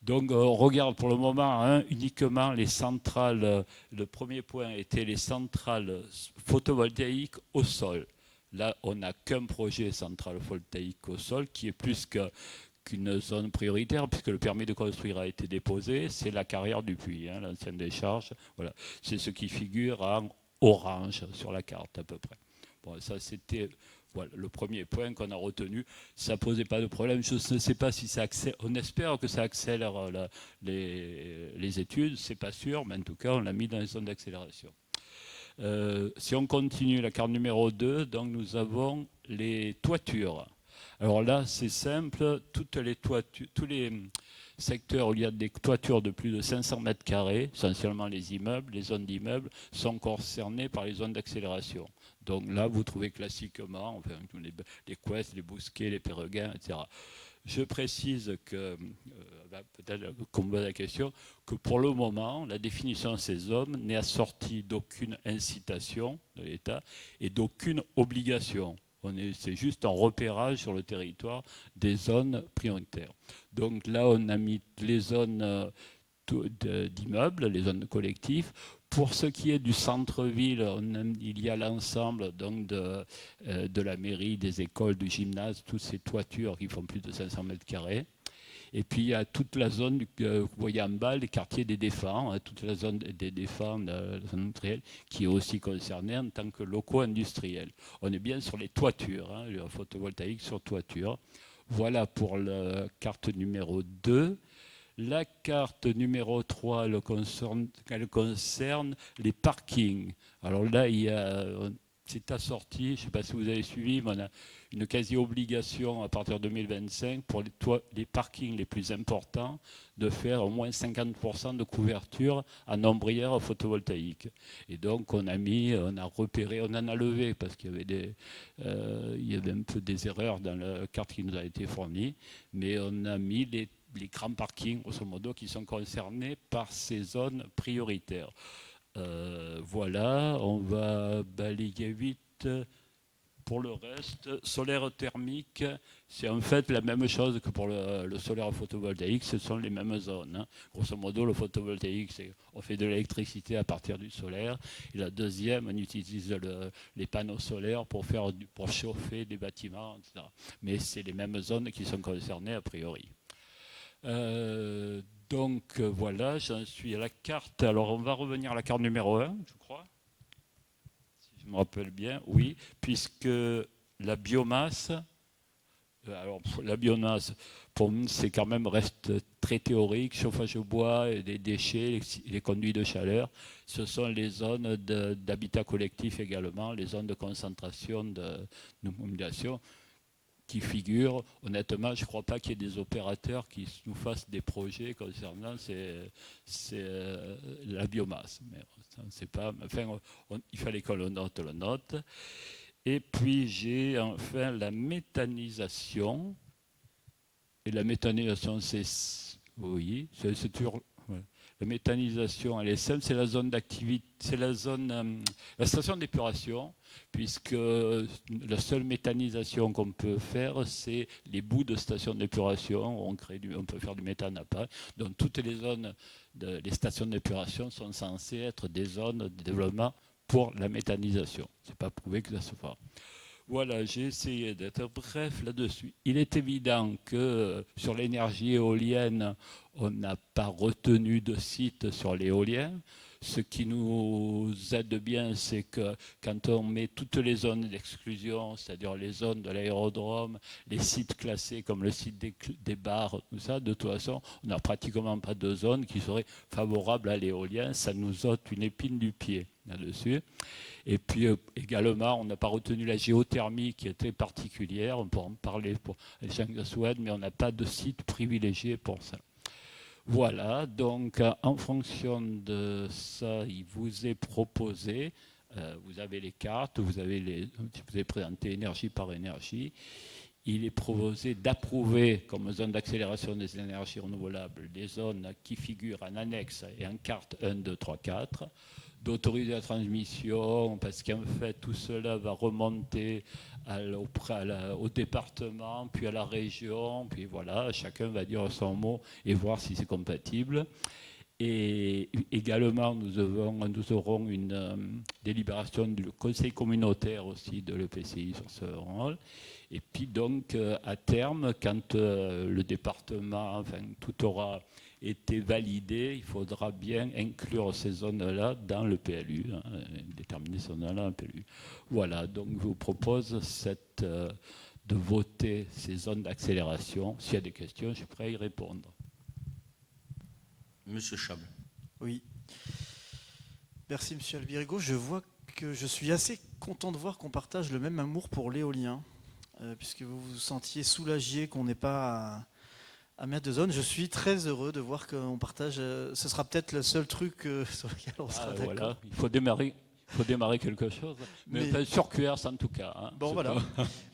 Donc on regarde pour le moment uniquement les centrales. Le premier point était les centrales photovoltaïques au sol. Là, on n'a qu'un projet centrale photovoltaïque au sol qui est plus qu'une zone prioritaire puisque le permis de construire a été déposé. C'est la carrière du puits, l'ancienne décharge. Voilà. C'est ce qui figure en orange sur la carte à peu près. Bon, ça c'était... Voilà, le premier point qu'on a retenu, ça ne posait pas de problème. Je ne sais pas si ça accélère. On espère que ça accélère les études, c'est pas sûr, mais en tout cas, on l'a mis dans les zones d'accélération. Si on continue la carte numéro 2, donc nous avons les toitures. Alors là, c'est simple, tous les secteurs où il y a des toitures de plus de 500 mètres carrés, essentiellement les immeubles, les zones d'immeubles, sont concernés par les zones d'accélération. Donc là, vous trouvez classiquement les couesses, les bousquets, les péregrins, etc. Je précise que, peut-être qu'on me pose la question, que pour le moment, la définition de ces zones n'est assortie d'aucune incitation de l'État et d'aucune obligation. C'est juste un repérage sur le territoire des zones prioritaires. Donc là, on a mis les zones d'immeubles, les zones collectives. Pour ce qui est du centre-ville, il y a l'ensemble donc de la mairie, des écoles, du gymnase, toutes ces toitures qui font plus de 500 mètres carrés. Et puis il y a toute la zone que vous voyez en bas, les quartiers des défunts, hein, toute la zone des défunts de la zone industrielle, qui est aussi concernée en tant que locaux industriels. On est bien sur les toitures, hein, le photovoltaïque sur toiture. Voilà pour la carte numéro 2. La carte numéro 3, elle concerne les parkings. Alors là, c'est assorti, je ne sais pas si vous avez suivi, mais on a une quasi-obligation à partir de 2025 pour les parkings les plus importants de faire au moins 50% de couverture en ombrière photovoltaïque. Et donc on a repéré, on en a levé parce qu'il y avait un peu des erreurs dans la carte qui nous a été fournie, mais on a mis les grands parkings, grosso modo, qui sont concernés par ces zones prioritaires. Voilà, on va balayer vite. Pour le reste, solaire thermique, c'est en fait la même chose que pour le solaire photovoltaïque, ce sont les mêmes zones. Hein. Grosso modo, le photovoltaïque, on fait de l'électricité à partir du solaire. Et la deuxième, on utilise les panneaux solaires pour chauffer des bâtiments, etc. Mais c'est les mêmes zones qui sont concernées a priori. Donc voilà, j'en suis à la carte. Alors on va revenir à la carte numéro 1, je crois. Je me rappelle bien, oui, puisque la biomasse, pour nous, c'est quand même reste très théorique, chauffage au bois, et des déchets, les conduits de chaleur. Ce sont les zones d'habitat collectif également, les zones de concentration de population qui figurent. Honnêtement, je ne crois pas qu'il y ait des opérateurs qui nous fassent des projets concernant la biomasse. Mais on ne sait pas. Enfin, il fallait qu'on le note. Et puis, j'ai enfin la méthanisation. Et la méthanisation, c'est toujours... La méthanisation, elle est simple, c'est la zone d'activité, c'est la station d'épuration, puisque la seule méthanisation qu'on peut faire, c'est les bouts de station d'épuration, on peut faire du méthane à part. Donc toutes les zones, les stations d'épuration sont censées être des zones de développement pour la méthanisation. Ce n'est pas prouvé que ça se fera. Voilà, j'ai essayé d'être bref là-dessus. Il est évident que sur l'énergie éolienne, on n'a pas retenu de site sur l'éolien. Ce qui nous aide bien, c'est que quand on met toutes les zones d'exclusion, c'est-à-dire les zones de l'aérodrome, les sites classés comme le site des bars, tout ça, de toute façon, on n'a pratiquement pas de zone qui serait favorable à l'éolien. Ça nous ôte une épine du pied là-dessus. Et puis également, on n'a pas retenu la géothermie qui est très particulière. On peut en parler pour les gens qui le souhaitent, mais on n'a pas de site privilégié pour ça. Voilà, donc en fonction de ça, il vous est proposé, vous avez les cartes, vous avez présenté énergie par énergie. Il est proposé d'approuver comme zone d'accélération des énergies renouvelables les zones qui figurent en annexe et en carte 1, 2, 3, 4, d'autoriser la transmission, parce qu'en fait tout cela va remonter au département, puis à la région, puis voilà, chacun va dire son mot et voir si c'est compatible. Et également, nous aurons une délibération du conseil communautaire aussi de l'EPCI sur ce rôle. Et puis donc, à terme, quand le département, enfin, tout aura été validé, il faudra bien inclure ces zones-là dans le PLU, hein, déterminer ces zones-là dans le PLU. Voilà, donc je vous propose de voter ces zones d'accélération. S'il y a des questions, je suis prêt à y répondre. Monsieur Chable. Oui. Merci, Monsieur Albirigo. Je vois que je suis assez content de voir qu'on partage le même amour pour l'éolien, puisque vous vous sentiez soulagé qu'on n'ait pas à mettre de zone. Je suis très heureux de voir qu'on partage. Ce sera peut-être le seul truc sur lequel on sera d'accord. Voilà. Il faut démarrer quelque chose. Mais sur QRS en tout cas. Hein, bon, voilà.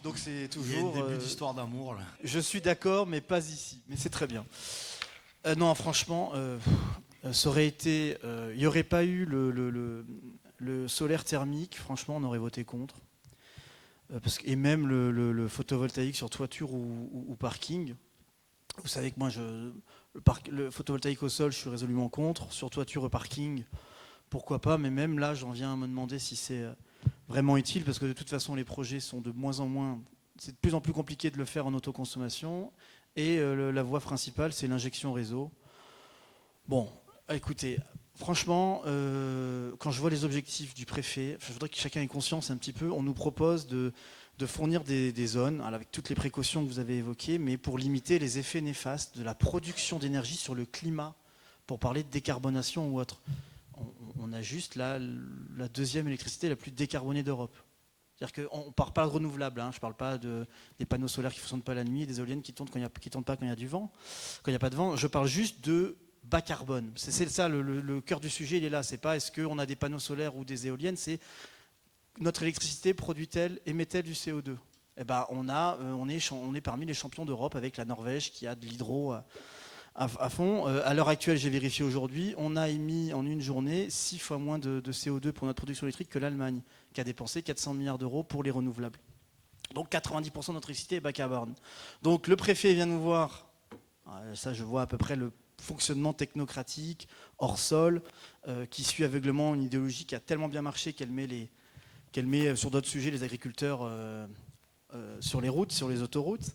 Donc c'est toujours. Il y a un début d'histoire d'amour là. Je suis d'accord, mais pas ici. Mais c'est très bien. Non, franchement, ça aurait été. Il n'y aurait pas eu le solaire thermique. Franchement, on aurait voté contre. Et même le photovoltaïque sur toiture ou parking. Vous savez que moi, le photovoltaïque au sol, je suis résolument contre. Sur toiture et parking, pourquoi pas. Mais même là, j'en viens à me demander si c'est vraiment utile, parce que de toute façon, les projets sont de moins en moins... C'est de plus en plus compliqué de le faire en autoconsommation. Et la voie principale, c'est l'injection réseau. Bon, écoutez, franchement, quand je vois les objectifs du préfet, je voudrais que chacun ait conscience un petit peu, on nous propose de fournir des zones, avec toutes les précautions que vous avez évoquées, mais pour limiter les effets néfastes de la production d'énergie sur le climat, pour parler de décarbonation ou autre. On a juste la deuxième électricité la plus décarbonée d'Europe. C'est-à-dire qu'on ne parle pas de renouvelables, je ne parle pas des panneaux solaires qui ne fonctionnent pas la nuit, des éoliennes qui tournent pas quand il y a du vent, quand il n'y a pas de vent. Je parle juste de bas carbone. C'est ça, le cœur du sujet, il est là. C'est pas est-ce qu'on a des panneaux solaires ou des éoliennes, c'est notre électricité produit-elle, émet-elle du CO2 ? Eh ben, on est parmi les champions d'Europe avec la Norvège qui a de l'hydro à fond. À l'heure actuelle, j'ai vérifié aujourd'hui, on a émis en une journée 6 fois moins de CO2 pour notre production électrique que l'Allemagne, qui a dépensé 400 milliards d'euros pour les renouvelables. Donc 90% de notre électricité est bas carbone. Donc le préfet vient nous voir, ça je vois à peu près le fonctionnement technocratique, hors sol, qui suit aveuglement une idéologie qui a tellement bien marché qu'elle met sur d'autres sujets les agriculteurs sur les routes, sur les autoroutes.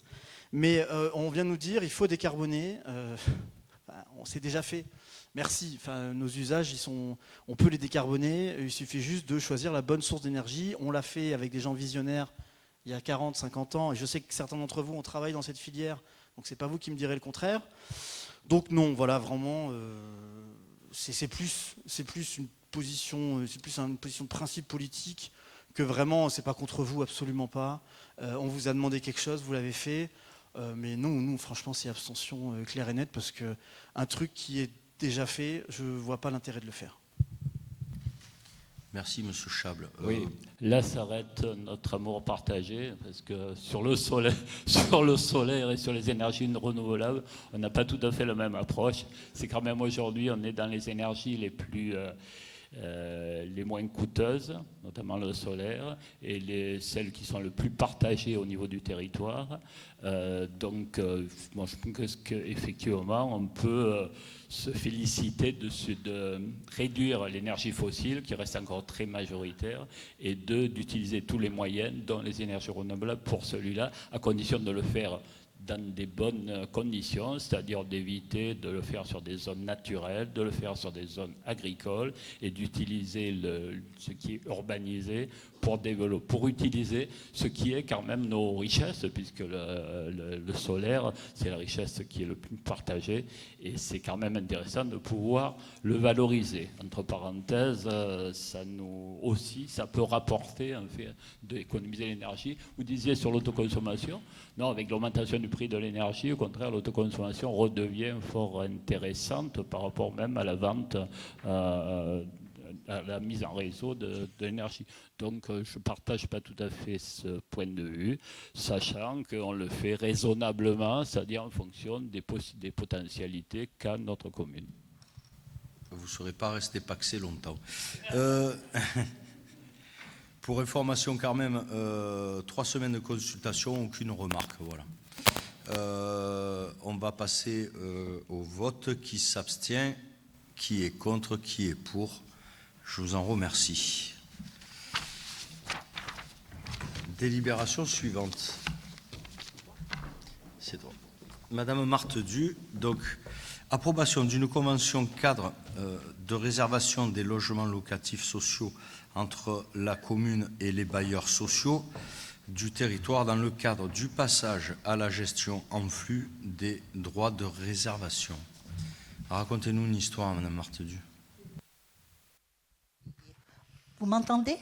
Mais on vient nous dire il faut décarboner. On s'est déjà fait. Merci. Nos usages, on peut les décarboner. Il suffit juste de choisir la bonne source d'énergie. On l'a fait avec des gens visionnaires il y a 40, 50 ans. Et je sais que certains d'entre vous ont travaillé dans cette filière. Donc c'est pas vous qui me direz le contraire. Donc non, voilà, vraiment, c'est plus une position de principe politique que vraiment, c'est pas contre vous, absolument pas. On vous a demandé quelque chose, vous l'avez fait. Mais non, nous, franchement, c'est abstention claire et nette parce qu'un truc qui est déjà fait, je ne vois pas l'intérêt de le faire. Merci, Monsieur Chable. Oui, là s'arrête notre amour partagé, parce que sur le solaire et sur les énergies renouvelables, on n'a pas tout à fait la même approche. C'est quand même aujourd'hui, on est dans les énergies les moins coûteuses, notamment le solaire, et celles qui sont le plus partagées au niveau du territoire. Donc, moi, je pense qu'effectivement, on peut se féliciter de réduire l'énergie fossile, qui reste encore très majoritaire, et d'utiliser tous les moyens, dont les énergies renouvelables, pour celui-là, à condition de le faire dans des bonnes conditions, c'est-à-dire d'éviter de le faire sur des zones naturelles, de le faire sur des zones agricoles et d'utiliser ce qui est urbanisé pour utiliser ce qui est quand même nos richesses, puisque le solaire, c'est la richesse qui est le plus partagée, et c'est quand même intéressant de pouvoir le valoriser. Entre parenthèses, ça peut rapporter un fait d'économiser l'énergie. Vous disiez sur l'autoconsommation, non, avec l'augmentation du prix de l'énergie, au contraire, l'autoconsommation redevient fort intéressante par rapport même à la vente, à la mise en réseau de l'énergie. Donc, je ne partage pas tout à fait ce point de vue, sachant qu'on le fait raisonnablement, c'est-à-dire en fonction des potentialités qu'a notre commune. Vous ne serez pas resté paxé longtemps. Pour information quand même, 3 semaines de consultation, aucune remarque. Voilà. On va passer au vote. Qui s'abstient, qui est contre, qui est pour. Je vous en remercie. Délibération suivante. C'est droit. Madame Marthe Du, donc, approbation d'une convention cadre de réservation des logements locatifs sociaux entre la commune et les bailleurs sociaux du territoire dans le cadre du passage à la gestion en flux des droits de réservation. Racontez-nous une histoire, Madame Marthe Du. Vous m'entendez?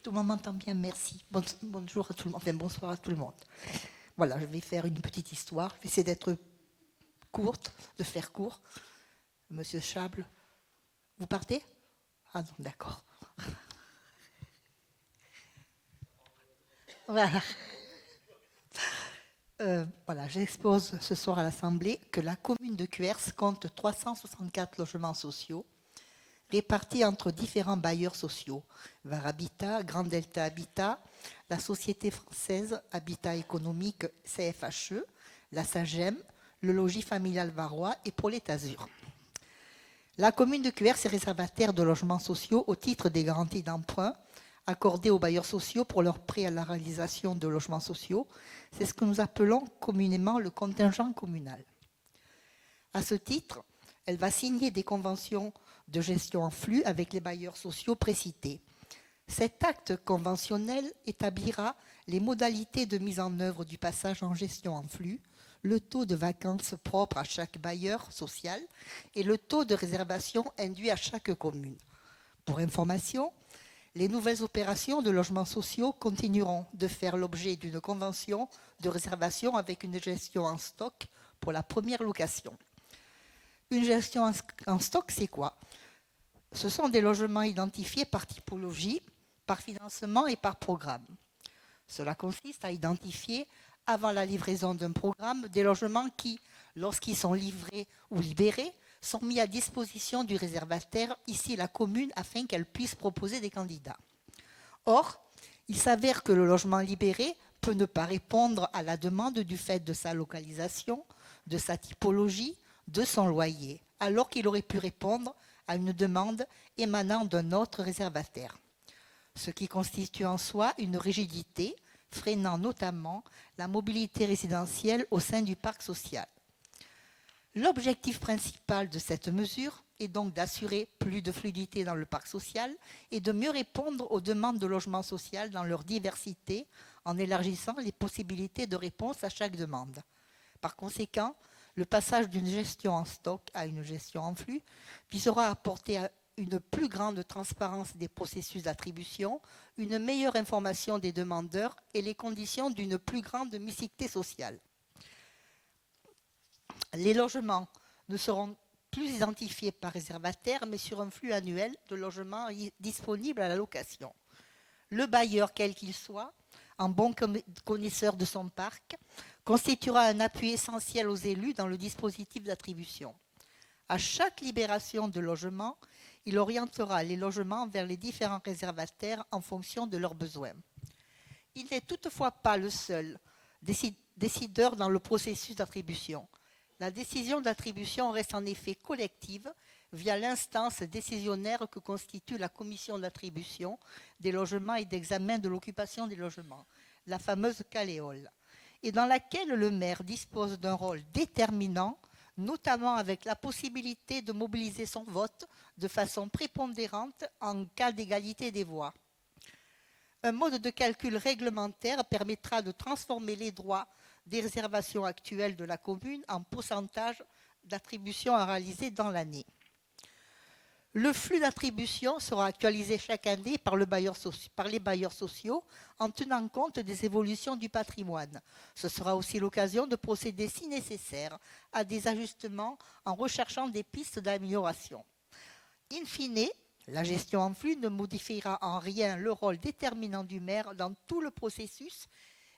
Tout le monde m'entend bien, merci. Bonjour à tout le monde, enfin bonsoir à tout le monde. Voilà, je vais faire une petite histoire. Je vais essayer d'être courte, de faire court. Monsieur Chable, vous partez? Ah non, d'accord. Voilà. Voilà, j'expose ce soir à l'Assemblée que la commune de Cuers compte 364 logements sociaux répartis entre différents bailleurs sociaux, Var Habitat, Grand Delta Habitat, la Société française Habitat économique CFHE, la SAGEM, le Logis familial varois et Prolet Azur. La commune de Cuers est réservataire de logements sociaux au titre des garanties d'emprunt accordés aux bailleurs sociaux pour leur prêt à la réalisation de logements sociaux. C'est ce que nous appelons communément le contingent communal. À ce titre, elle va signer des conventions de gestion en flux avec les bailleurs sociaux précités. Cet acte conventionnel établira les modalités de mise en œuvre du passage en gestion en flux, le taux de vacances propre à chaque bailleur social et le taux de réservation induit à chaque commune. Pour information, les nouvelles opérations de logements sociaux continueront de faire l'objet d'une convention de réservation avec une gestion en stock pour la première location. Une gestion en stock, c'est quoi? Ce sont des logements identifiés par typologie, par financement et par programme. Cela consiste à identifier, avant la livraison d'un programme, des logements qui, lorsqu'ils sont livrés ou libérés, sont mis à disposition du réservataire, ici la commune, afin qu'elle puisse proposer des candidats. Or, il s'avère que le logement libéré peut ne pas répondre à la demande du fait de sa localisation, de sa typologie, de son loyer, alors qu'il aurait pu répondre à une demande émanant d'un autre réservataire. Ce qui constitue en soi une rigidité, freinant notamment la mobilité résidentielle au sein du parc social. L'objectif principal de cette mesure est donc d'assurer plus de fluidité dans le parc social et de mieux répondre aux demandes de logement social dans leur diversité en élargissant les possibilités de réponse à chaque demande. Par conséquent, le passage d'une gestion en stock à une gestion en flux visera à apporter une plus grande transparence des processus d'attribution, une meilleure information des demandeurs et les conditions d'une plus grande mixité sociale. Les logements ne seront plus identifiés par réservataire, mais sur un flux annuel de logements disponibles à la location. Le bailleur, quel qu'il soit, en bon connaisseur de son parc, constituera un appui essentiel aux élus dans le dispositif d'attribution. À chaque libération de logement, il orientera les logements vers les différents réservataires en fonction de leurs besoins. Il n'est toutefois pas le seul décideur dans le processus d'attribution. La décision d'attribution reste en effet collective via l'instance décisionnaire que constitue la commission d'attribution des logements et d'examen de l'occupation des logements, la fameuse CALEOL, et dans laquelle le maire dispose d'un rôle déterminant, notamment avec la possibilité de mobiliser son vote de façon prépondérante en cas d'égalité des voix. Un mode de calcul réglementaire permettra de transformer les droits des réservations actuelles de la commune en pourcentage d'attribution à réaliser dans l'année. Le flux d'attribution sera actualisé chaque année par les bailleurs sociaux en tenant compte des évolutions du patrimoine. Ce sera aussi l'occasion de procéder, si nécessaire, à des ajustements en recherchant des pistes d'amélioration. In fine, la gestion en flux ne modifiera en rien le rôle déterminant du maire dans tout le processus,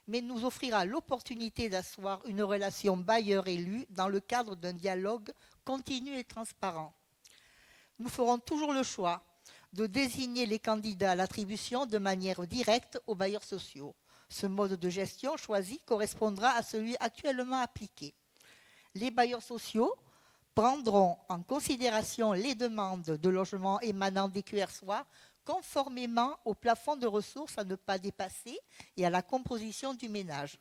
mais nous offrira l'opportunité d'asseoir une relation bailleur-élu dans le cadre d'un dialogue continu et transparent. Nous ferons toujours le choix de désigner les candidats à l'attribution de manière directe aux bailleurs sociaux. Ce mode de gestion choisi correspondra à celui actuellement appliqué. Les bailleurs sociaux prendront en considération les demandes de logement émanant des QRSOA conformément au plafond de ressources à ne pas dépasser et à la composition du ménage,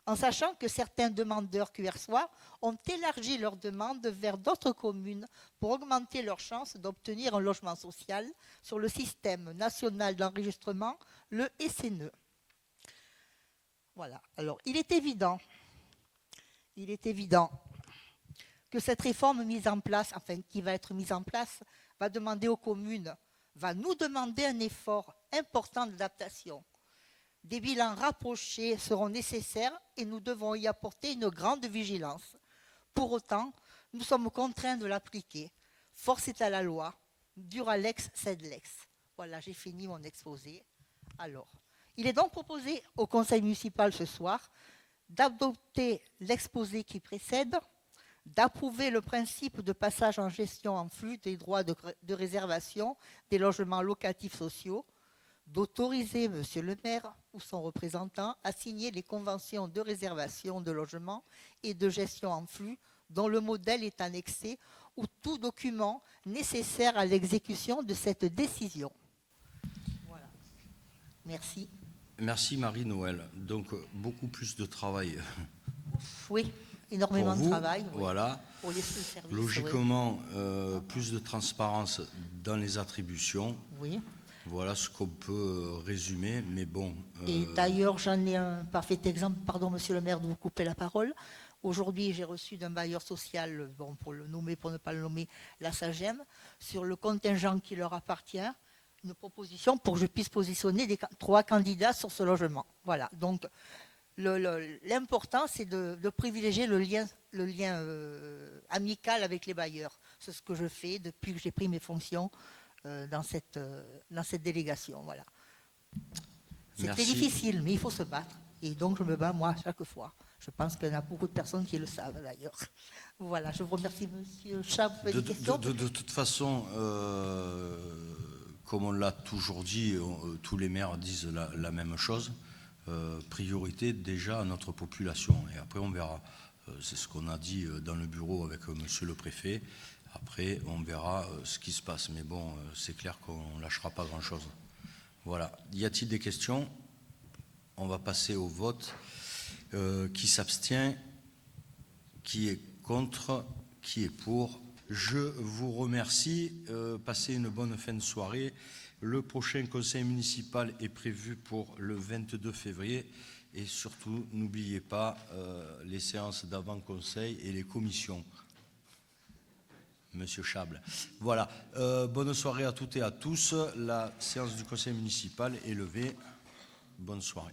en sachant que certains demandeurs QRSOA ont élargi leurs demandes vers d'autres communes pour augmenter leurs chances d'obtenir un logement social sur le système national d'enregistrement, le SNE. Voilà. Alors, il est évident que cette réforme qui va être mise en place, va demander aux communes, va nous demander un effort important d'adaptation. Des bilans rapprochés seront nécessaires et nous devons y apporter une grande vigilance. Pour autant, nous sommes contraints de l'appliquer. Force est à la loi. Dura lex sed lex. Voilà, j'ai fini mon exposé. Alors, il est donc proposé au Conseil municipal ce soir d'adopter l'exposé qui précède, d'approuver le principe de passage en gestion en flux des droits de réservation des logements locatifs sociaux, d'autoriser Monsieur le maire ou son représentant à signer les conventions de réservation de logements et de gestion en flux dont le modèle est annexé ou tout document nécessaire à l'exécution de cette décision. Voilà. Merci. Merci Marie-Noël. Donc beaucoup plus de travail Oui, pour énormément de vous. travail. Oui, Voilà. pour les services. Oui. Logiquement, plus de transparence dans les attributions. Oui. Voilà ce qu'on peut résumer, mais bon. Et d'ailleurs, j'en ai un parfait exemple, pardon monsieur le maire de vous couper la parole. Aujourd'hui, j'ai reçu d'un bailleur social, bon, pour le nommer, pour ne pas le nommer, la SAGEM, sur le contingent qui leur appartient, une proposition pour que je puisse positionner 3 candidats sur ce logement. Voilà, donc l'important, c'est de privilégier le lien amical avec les bailleurs. C'est ce que je fais depuis que j'ai pris mes fonctions dans cette délégation. Voilà. C'était Merci. difficile, mais il faut se battre. Et donc, je me bats, moi, à chaque fois. Je pense qu'il y en a beaucoup de personnes qui le savent, d'ailleurs. Voilà, je vous remercie, monsieur Chat, pour les questions. De toute façon, comme on l'a toujours dit, tous les maires disent la même chose. Priorité déjà à notre population. Et après, on verra. C'est ce qu'on a dit dans le bureau avec monsieur le préfet. Après, on verra ce qui se passe. Mais bon, c'est clair qu'on ne lâchera pas grand-chose. Voilà. Y a-t-il des questions? On va passer au vote. Qui s'abstient? Qui est contre? Qui est pour? Je vous remercie. Passez une bonne fin de soirée. Le prochain conseil municipal est prévu pour le 22 février. Et surtout, n'oubliez pas les séances d'avant-conseil et les commissions. Monsieur Chable. Voilà. Bonne soirée à toutes et à tous. La séance du conseil municipal est levée. Bonne soirée.